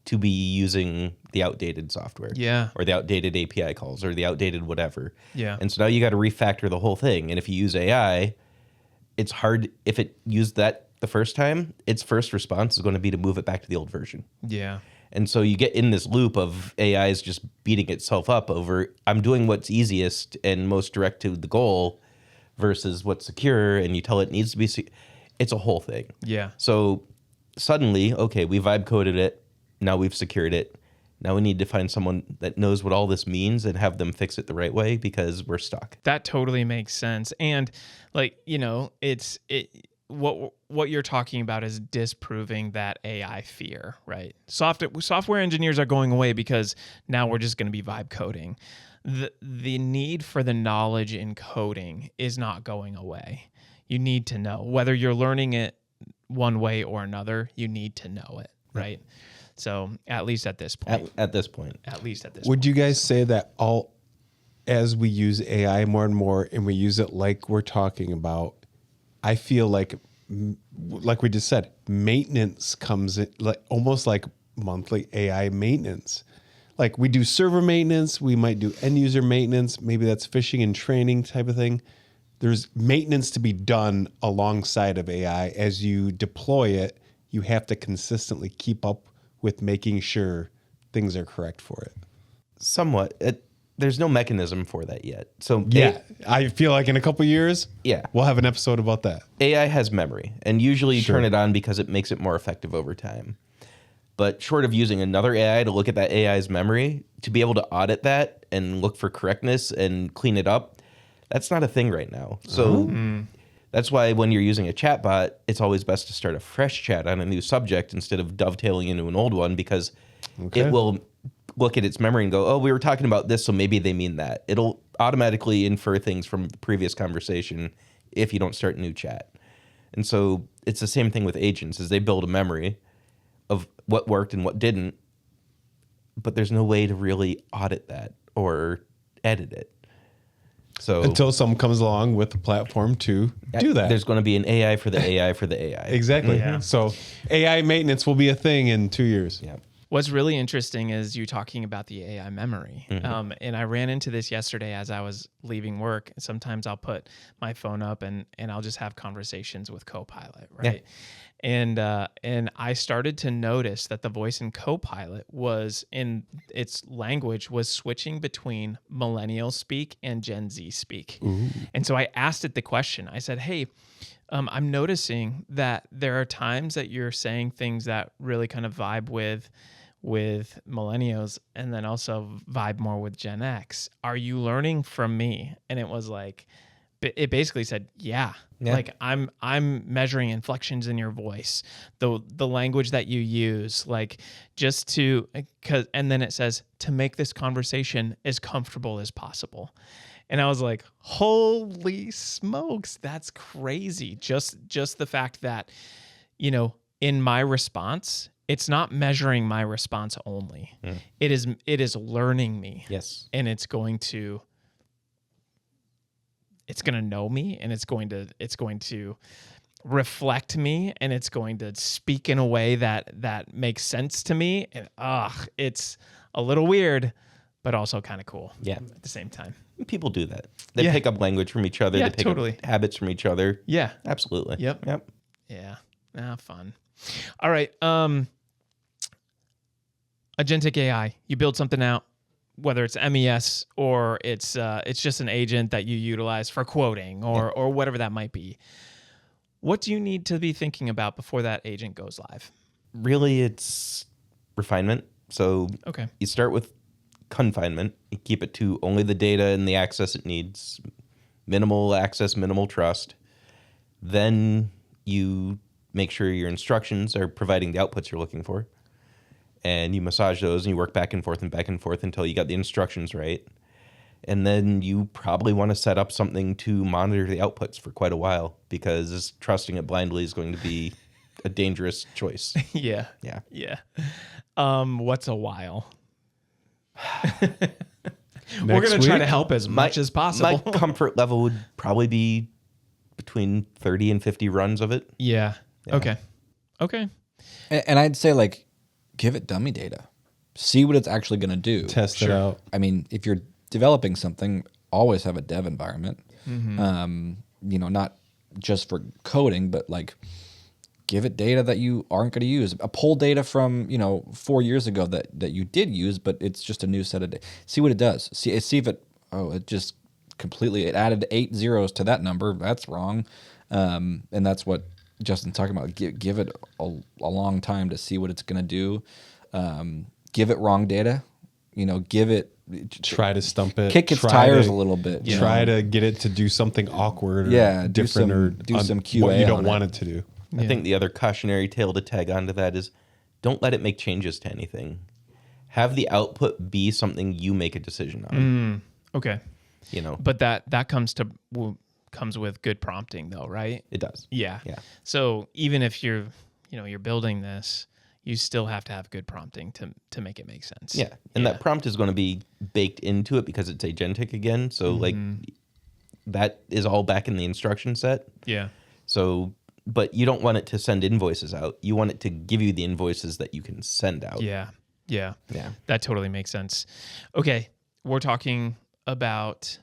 to be using the outdated software.
Yeah.
Or the outdated API calls or the outdated whatever.
Yeah.
And so now you got to refactor the whole thing. And if you use AI, it's hard. If it used that the first time, its first response is going to be to move it back to the old version.
Yeah.
And so you get in this loop of AI is just beating itself up over, I'm doing what's easiest and most direct to the goal versus what's secure. And you tell it needs to be, it's a whole thing.
Yeah.
So suddenly, okay, we vibe coded it. Now we've secured it. Now we need to find someone that knows what all this means and have them fix it the right way, because we're stuck.
That totally makes sense. And like, you know, what you're talking about is disproving that AI fear, right? Software engineers are going away because now we're just going to be vibe coding. The need for the knowledge in coding is not going away. You need to know whether you're learning it one way or another. You need to know it, right? So at least at this point.
At this point.
Would you guys say that as we use AI more and more, and we use it like we're talking about, I feel like we just said, maintenance comes in, like almost like monthly AI maintenance. Like we do server maintenance, we might do end user maintenance. Maybe that's phishing and training type of thing. there's maintenance to be done alongside of AI. As you deploy it, you have to consistently keep up with making sure things are correct for it.
Somewhat. There's no mechanism for that yet. So
Yeah, I feel like in a couple years,
Yeah.
we'll have an episode about that.
AI has memory, and usually you
Sure.
turn it on because it makes it more effective over time. But short of using another AI to look at that AI's memory, to be able to audit that and look for correctness and clean it up, that's not a thing right now. So that's why when you're using a chatbot, it's always best to start a fresh chat on a new subject instead of dovetailing into an old one, because it will look at its memory and go, oh, we were talking about this, so maybe they mean that. It'll automatically infer things from the previous conversation if you don't start a new chat. And so it's the same thing with agents, is they build a memory of what worked and what didn't, but there's no way to really audit that or edit it. So
Until someone comes along with a platform to do that.
There's going to be an AI for the AI for the AI.
Exactly.
Yeah.
So AI maintenance will be a thing in 2 years.
Yeah.
What's really interesting is you talking about the AI memory. And I ran into this yesterday as I was leaving work. Sometimes I'll put my phone up and I'll just have conversations with Copilot, right? And I started to notice that the voice in Copilot was, in its language, was switching between millennial speak and Gen Z speak. And so I asked it the question. I said, hey, I'm noticing that there are times that you're saying things that really kind of vibe with millennials and then also vibe more with Gen X. Are you learning from me? And it was like, it basically said, yeah. Like I'm measuring inflections in your voice, the language that you use, like just to, and then it says to make this conversation as comfortable as possible. And I was like, holy smokes, that's crazy. Just the fact that, in my response, it's not measuring my response only. It is learning me.
Yes.
And it's going to know me, and it's going to reflect me, and it's going to speak in a way that makes sense to me. And it's a little weird, but also kind of cool.
Yeah.
At the same time.
People do that. They pick up language from each other.
Yeah,
They pick
totally.
up habits from each other.
Yeah.
Absolutely.
Yep.
Yep.
Yeah. Fun. All right. Agentic AI. You build something out, whether it's MES or it's just an agent that you utilize for quoting or whatever that might be. What do you need to be thinking about before that agent goes live?
Really, it's refinement. So
Okay.
you start with confinement. You keep it to only the data and the access it needs. Minimal access, minimal trust. Then you make sure your instructions are providing the outputs you're looking for. And you massage those and you work back and forth until you got the instructions right. And then you probably want to set up something to monitor the outputs for quite a while, because trusting it blindly is going to be a dangerous choice.
Yeah.
Yeah.
Yeah. What's a while? We're going to try to help as much as possible.
My comfort level would probably be between 30 and 50 runs of it.
Yeah. Okay.
And I'd say, like, give it dummy data. See what it's actually going to do.
Test it out.
I mean, if you're developing something, always have a dev environment. Not just for coding, but like give it data that you aren't going to use. A poll data from 4 years ago that you did use, but it's just a new set of data. See what it does. See if it just completely it added 8 zeros to that number. That's wrong, and that's what Justin's talking about. Give it a long time to see what it's going to do. Give it wrong data. Give it.
Try to stump it.
Kick its tires a little bit.
Try to get it to do something awkward or different
do some QA
what you don't
on
want it to do.
I think the other cautionary tale to tag onto that is don't let it make changes to anything. Have the output be something you make a decision on.
Okay. But that comes with good prompting though, right?
It does.
Yeah.
Yeah.
So even if you're building this, you still have to have good prompting to make it make sense.
Yeah. And that prompt is going to be baked into it because it's agentic again. So like that is all back in the instruction set.
Yeah.
So, but you don't want it to send invoices out. You want it to give you the invoices that you can send out.
Yeah. Yeah.
Yeah.
That totally makes sense. Okay. We're talking about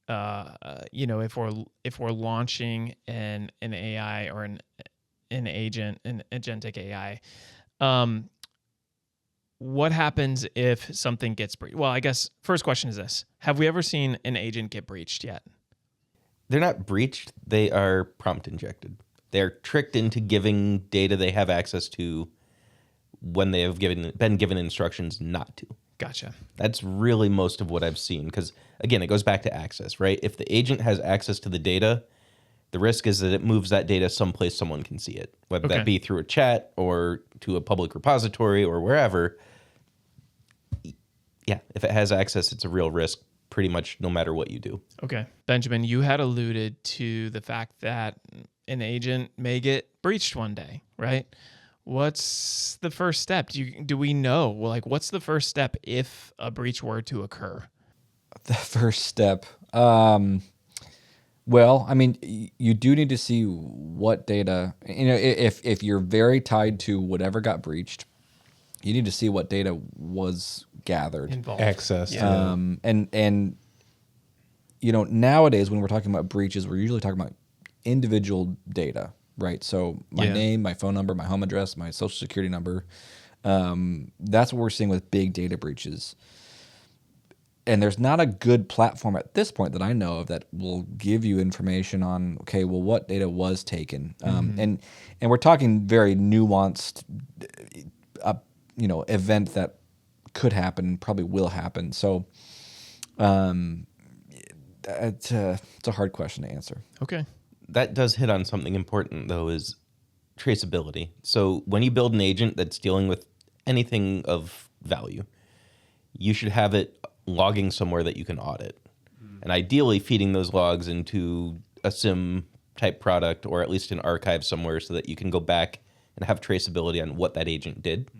if we're launching an AI or an agent, an agentic AI, what happens if something gets breached? Well, I guess first question is this: have we ever seen an agent get breached yet?
They're not breached. They are prompt injected. They're tricked into giving data they have access to when they have been given instructions not to.
Gotcha.
That's really most of what I've seen. Because, again, it goes back to access, right? If the agent has access to the data, the risk is that it moves that data someplace someone can see it, whether that be through a chat or to a public repository or wherever. Yeah, if it has access, it's a real risk pretty much no matter what you do. Okay.
Benjamin, you had alluded to the fact that an agent may get breached one day, right? What's the first step? Do we know? Like, what's the first step if a breach were to occur?
The first step. Well, I mean, you do need to see what data, if you're very tied to whatever got breached, you need to see what data was gathered.
Involved.
Access.
Yeah.
And nowadays when we're talking about breaches, we're usually talking about individual data, right? So my name, my phone number, my home address, my social security number. That's what we're seeing with big data breaches. And there's not a good platform at this point that I know of that will give you information on, okay, well, what data was taken. And we're talking very nuanced, event that could happen, probably will happen. So it's a hard question to answer.
Okay.
That does hit on something important, though, is traceability. So when you build an agent that's dealing with anything of value, you should have it logging somewhere that you can audit. And ideally feeding those logs into a SIM type product or at least an archive somewhere so that you can go back and have traceability on what that agent did.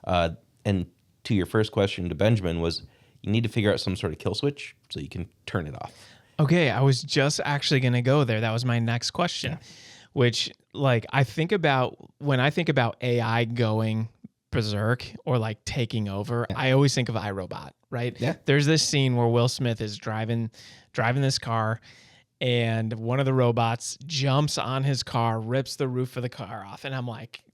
And to your first question to Benjamin was you need to figure out some sort of kill switch so you can turn it off.
Okay, I was just actually going to go there. That was my next question, which when I think about AI going berserk or like taking over, I always think of iRobot, right?
Yeah.
There's this scene where Will Smith is driving this car and one of the robots jumps on his car, rips the roof of the car off. And I'm like,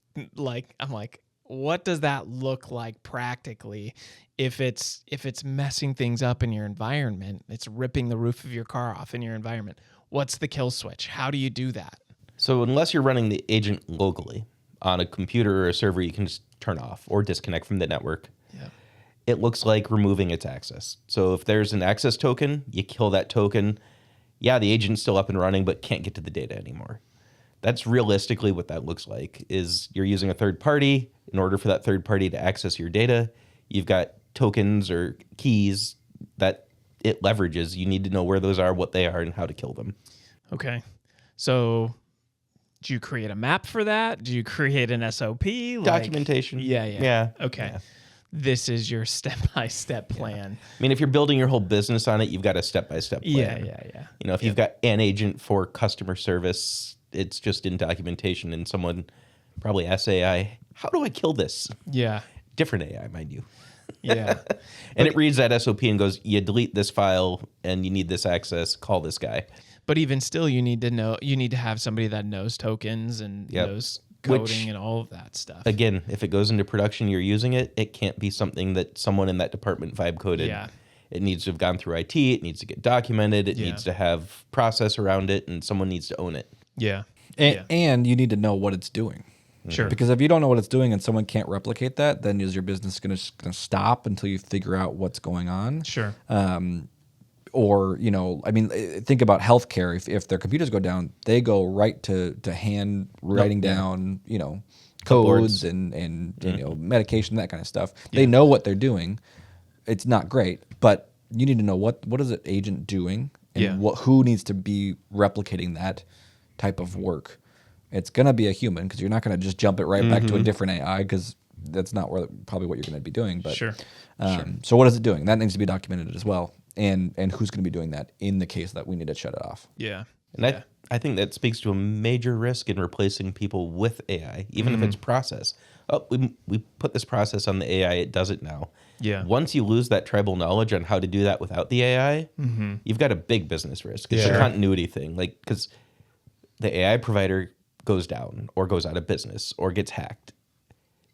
what does that look like practically if it's messing things up in your environment? It's ripping the roof of your car off in your environment. What's the kill switch? How do you do that?
So unless you're running the agent locally on a computer or a server, you can just turn off or disconnect from the network.
Yeah.
It looks like removing its access. So if there's an access token, you kill that token. Yeah, the agent's still up and running, but can't get to the data anymore. That's realistically what that looks like, is you're using a third party. In order for that third party to access your data, you've got tokens or keys that it leverages. You need to know where those are, what they are, and how to kill them.
Okay. So do you create a map for that? Do you create an SOP?
Documentation.
Yeah. Okay. Yeah. This is your step-by-step plan.
I mean, if you're building your whole business on it, you've got a step-by-step plan.
Yeah.
If you've got an agent for customer service, it's just in documentation, and someone probably asks AI, how do I kill this?
Yeah.
Different AI, mind you.
Yeah.
And it reads that SOP and goes, you delete this file and you need this access, call this guy.
But even still, you need to have somebody that knows tokens and knows coding and all of that stuff.
Again, if it goes into production, you're using it, it can't be something that someone in that department vibe coded.
Yeah.
It needs to have gone through IT, it needs to get documented, it needs to have process around it, and someone needs to own it.
Yeah.
And you need to know what it's doing.
Sure.
Because if you don't know what it's doing and someone can't replicate that, then is your business going to stop until you figure out what's going on?
Sure.
Or, think about healthcare. If their computers go down, they go right to hand writing down, codes and medication, that kind of stuff. They know what they're doing. It's not great, but you need to know what is an agent doing and who needs to be replicating that type of work. It's going to be a human because you're not going to just jump it right back to a different AI because that's not probably what you're going to be doing. But
sure.
So what is it doing? That needs to be documented as well. And who's going to be doing that in the case that we need to shut it off?
Yeah.
And I think that speaks to a major risk in replacing people with AI, even if it's process. Oh, we put this process on the AI, it does it now.
Yeah.
Once you lose that tribal knowledge on how to do that without the AI, you've got a big business risk. It's a continuity thing. Like, because the AI provider goes down or goes out of business or gets hacked,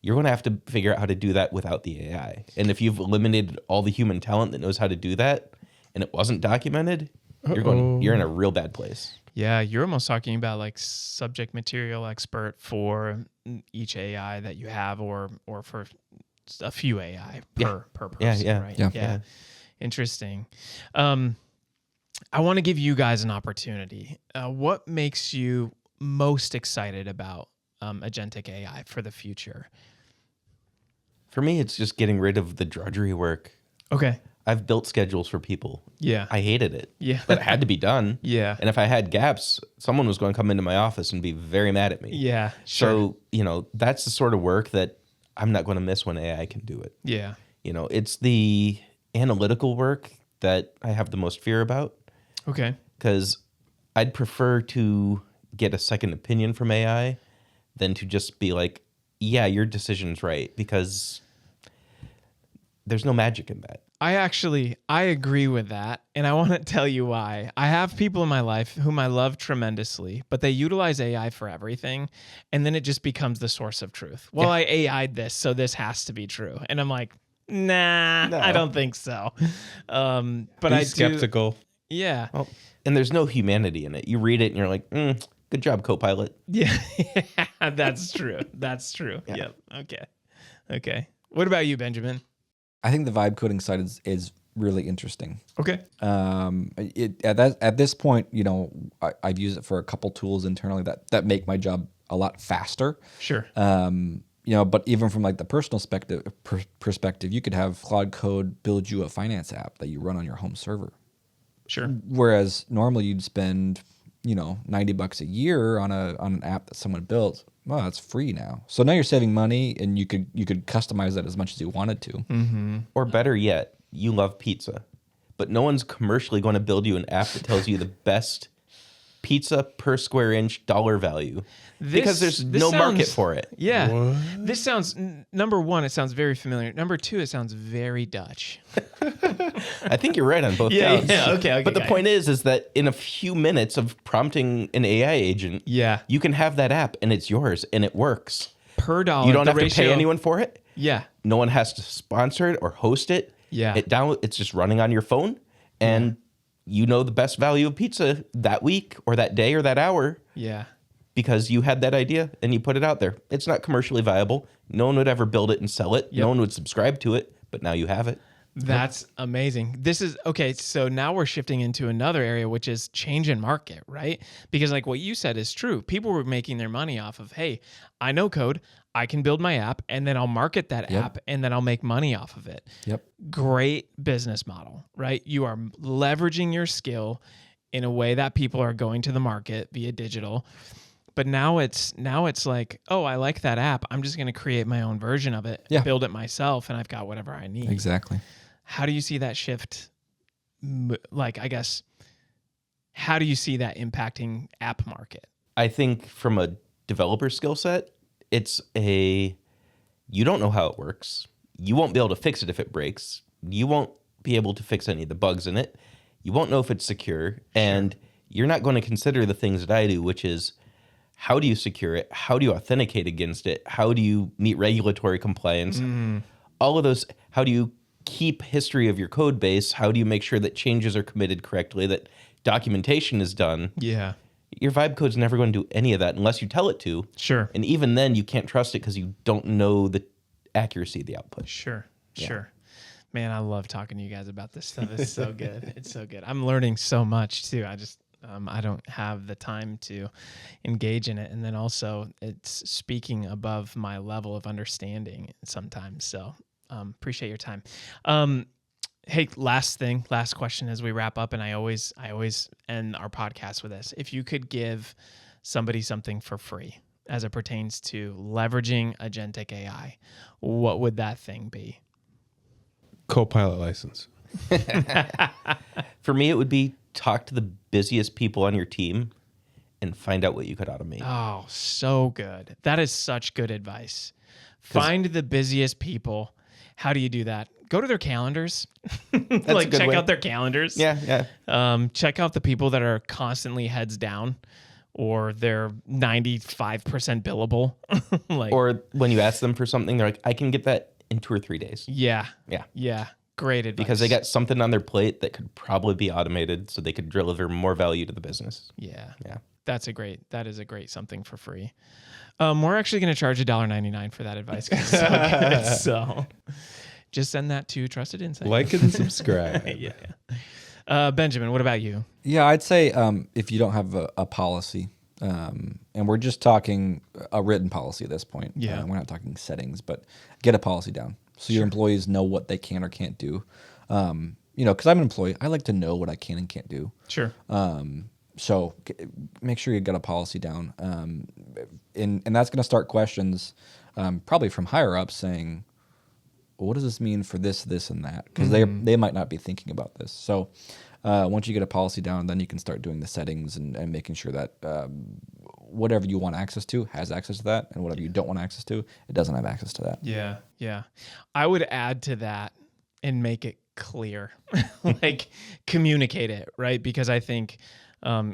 you're going to have to figure out how to do that without the AI. And if you've eliminated all the human talent that knows how to do that and it wasn't documented, you're in a real bad place.
Yeah, you're almost talking about like subject material expert for each AI that you have, or for a few AI per person, right?
Yeah.
Interesting. I want to give you guys an opportunity. What makes you most excited about Agentic AI for the future?
For me, it's just getting rid of the drudgery work.
Okay.
I've built schedules for people.
Yeah.
I hated it.
Yeah.
But it had to be done.
Yeah.
And if I had gaps, someone was going to come into my office and be very mad at me.
Yeah. Sure.
So, that's the sort of work that I'm not going to miss when AI can do it.
Yeah.
It's the analytical work that I have the most fear about.
Okay.
Because I'd prefer to get a second opinion from AI than to just be like, yeah, your decision's right, because there's no magic in that.
I agree with that. And I want to tell you why. I have people in my life whom I love tremendously, but they utilize AI for everything. And then it just becomes the source of truth. Well, I AI'd this, so this has to be true. And I'm like, nah,
No.
I don't think so. But
Be skeptical.
Yeah.
Well, and there's no humanity in it. You read it and you're like, good job, Copilot.
Yeah. That's true. That's true.
Yeah.
Yep. Okay. What about you, Benjamin?
I think the vibe coding side is really interesting.
Okay.
At this point, I've used it for a couple tools internally that make my job a lot faster.
Sure.
But even from like the personal perspective, you could have Claude Code build you a finance app that you run on your home server.
Sure.
Whereas normally you'd spend, $90 a year on an app that someone built. Well, it's free now. So now you're saving money, and you could customize that as much as you wanted to.
Mm-hmm.
Or better yet, you love pizza, but no one's commercially going to build you an app that tells you the best pizza per square inch dollar value because there's no market for it.
Yeah.
What?
This sounds, number one, it sounds very familiar. Number two, it sounds very Dutch.
I think you're right on both counts.
Yeah. Okay.
But the point is that in a few minutes of prompting an AI agent, you can have that app and it's yours and it works.
Per dollar.
You don't have to pay anyone for it.
Yeah.
No one has to sponsor it or host it.
Yeah.
It's just running on your phone, and you know the best value of pizza that week or that day or that hour.
Yeah.
Because you had that idea and you put it out there. It's not commercially viable. No one would ever build it and sell it.
Yep.
No one would subscribe to it, but now you have it.
That's amazing. This is okay. So now we're shifting into another area, which is change in market, right? Because like what you said is true. People were making their money off of, hey, I know code, I can build my app, and then I'll market that app, and then I'll make money off of it.
Yep.
Great business model, right? You are leveraging your skill in a way that people are going to the market via digital. But now it's like, oh, I like that app. I'm just going to create my own version of it, build it myself, and I've got whatever I need.
Exactly.
How do you see that shift? Like, I guess, how do you see that impacting app market?
I think from a developer skill set, you don't know how it works. You won't be able to fix it if it breaks. You won't be able to fix any of the bugs in it. You won't know if it's secure. And you're not going to consider the things that I do, which is, how do you secure it? How do you authenticate against it? How do you meet regulatory compliance? All of those. How do you keep history of your code base? How do you make sure that changes are committed correctly, that documentation is done?
Yeah.
Your vibe code's never going to do any of that unless you tell it to.
Sure.
And even then, you can't trust it because you don't know the accuracy of the output.
Sure. Man, I love talking to you guys about this stuff. It's so good. It's so good. I'm learning so much too. I don't have the time to engage in it. And then also it's speaking above my level of understanding sometimes. So appreciate your time. Hey, last question as we wrap up. And I always end our podcast with this. If you could give somebody something for free as it pertains to leveraging Agentic AI, what would that thing be?
Copilot license.
For me, it would be talk to the busiest people on your team and find out what you could automate.
Oh, so good. That is such good advice. Find the busiest people, How do you do that? Go to their calendars.
a
Like
good
check
way.
out their calendars.
Yeah.
Check out the people that are constantly heads down or they're 95% billable. Like,
Or when you ask them for something, they're like, I can get that in 2 or 3 days.
yeah.
Yeah.
Yeah. Great advice.
Because they got something on their plate that could probably be automated so they could deliver more value to the business.
Yeah.
Yeah.
That is a great something for free. We're actually going to charge $1.99 for that advice. 'Cause it's so good. So just send that to Trusted Insight.
Like and subscribe.
Yeah. Benjamin, what about you?
Yeah, I'd say if you don't have a policy, and we're just talking a written policy at this point.
Yeah.
We're not talking settings, but get a policy down so your employees know what they can or can't do. Because I'm an employee, I like to know what I can and can't do.
Sure.
So make sure you get a policy down, and that's going to start questions, probably from higher ups saying, well, what does this mean for this, this, and that? Because they might not be thinking about this. So once you get a policy down, then you can start doing the settings and making sure that whatever you want access to has access to that, and whatever you don't want access to, it doesn't have access to that.
Yeah. Yeah. I would add to that and make it clear, like communicate it, right? Because I think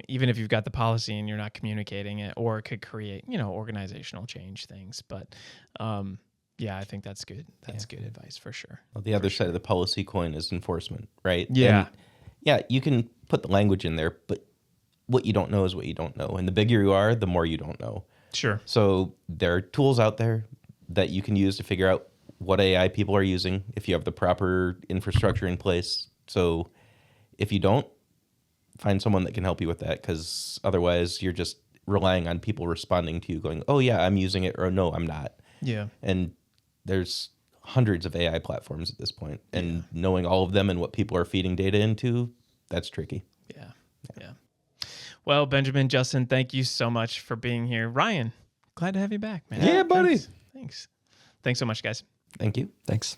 even if you've got the policy and you're not communicating it, or it could create, organizational change things. But yeah, I think that's good. That's good advice for sure.
Well, the other side of the policy coin is enforcement, right?
Yeah.
And yeah, you can put the language in there, but what you don't know is what you don't know. And the bigger you are, the more you don't know.
Sure.
So there are tools out there that you can use to figure out what AI people are using if you have the proper infrastructure in place. So if you don't, find someone that can help you with that, because otherwise you're just relying on people responding to you going, oh yeah, I'm using it, or no, I'm not.
Yeah.
And there's hundreds of AI platforms at this point, and knowing all of them and what people are feeding data into, that's tricky.
Yeah. Well, Benjamin, Justin, thank you so much for being here. Ryan, glad to have you back, man.
Yeah, buddy.
Thanks so much, guys.
Thank you.
Thanks.